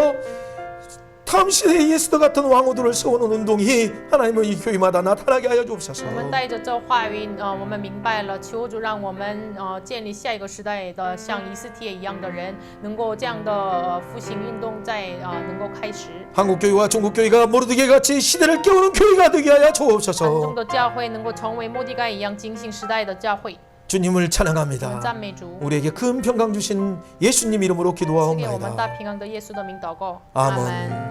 다음 시대에 예수도 같은 왕후들을 세우는 운동이 하나님의 이 교회마다 나타나게 하여 주옵소서. 我们带着这话语，我们明白了，求主让我们建立下一个时代的像以斯帖一样的人，能够这样的复兴运动在能够开始。 한국 교회와 중국 교회가 모르드게 같이 시대를 깨우는 교회가 되게 하여 韩中 주옵소서. 的教会能够成为莫迪盖一样警醒时代的教会。 주님을 我们 찬양합니다. 赞美主， 우리에게 큰 평강 주신 예수님 이름으로 赐给我们 기도하옵나이다. 大平安的耶稣的名祷告， 아멘. 阿门。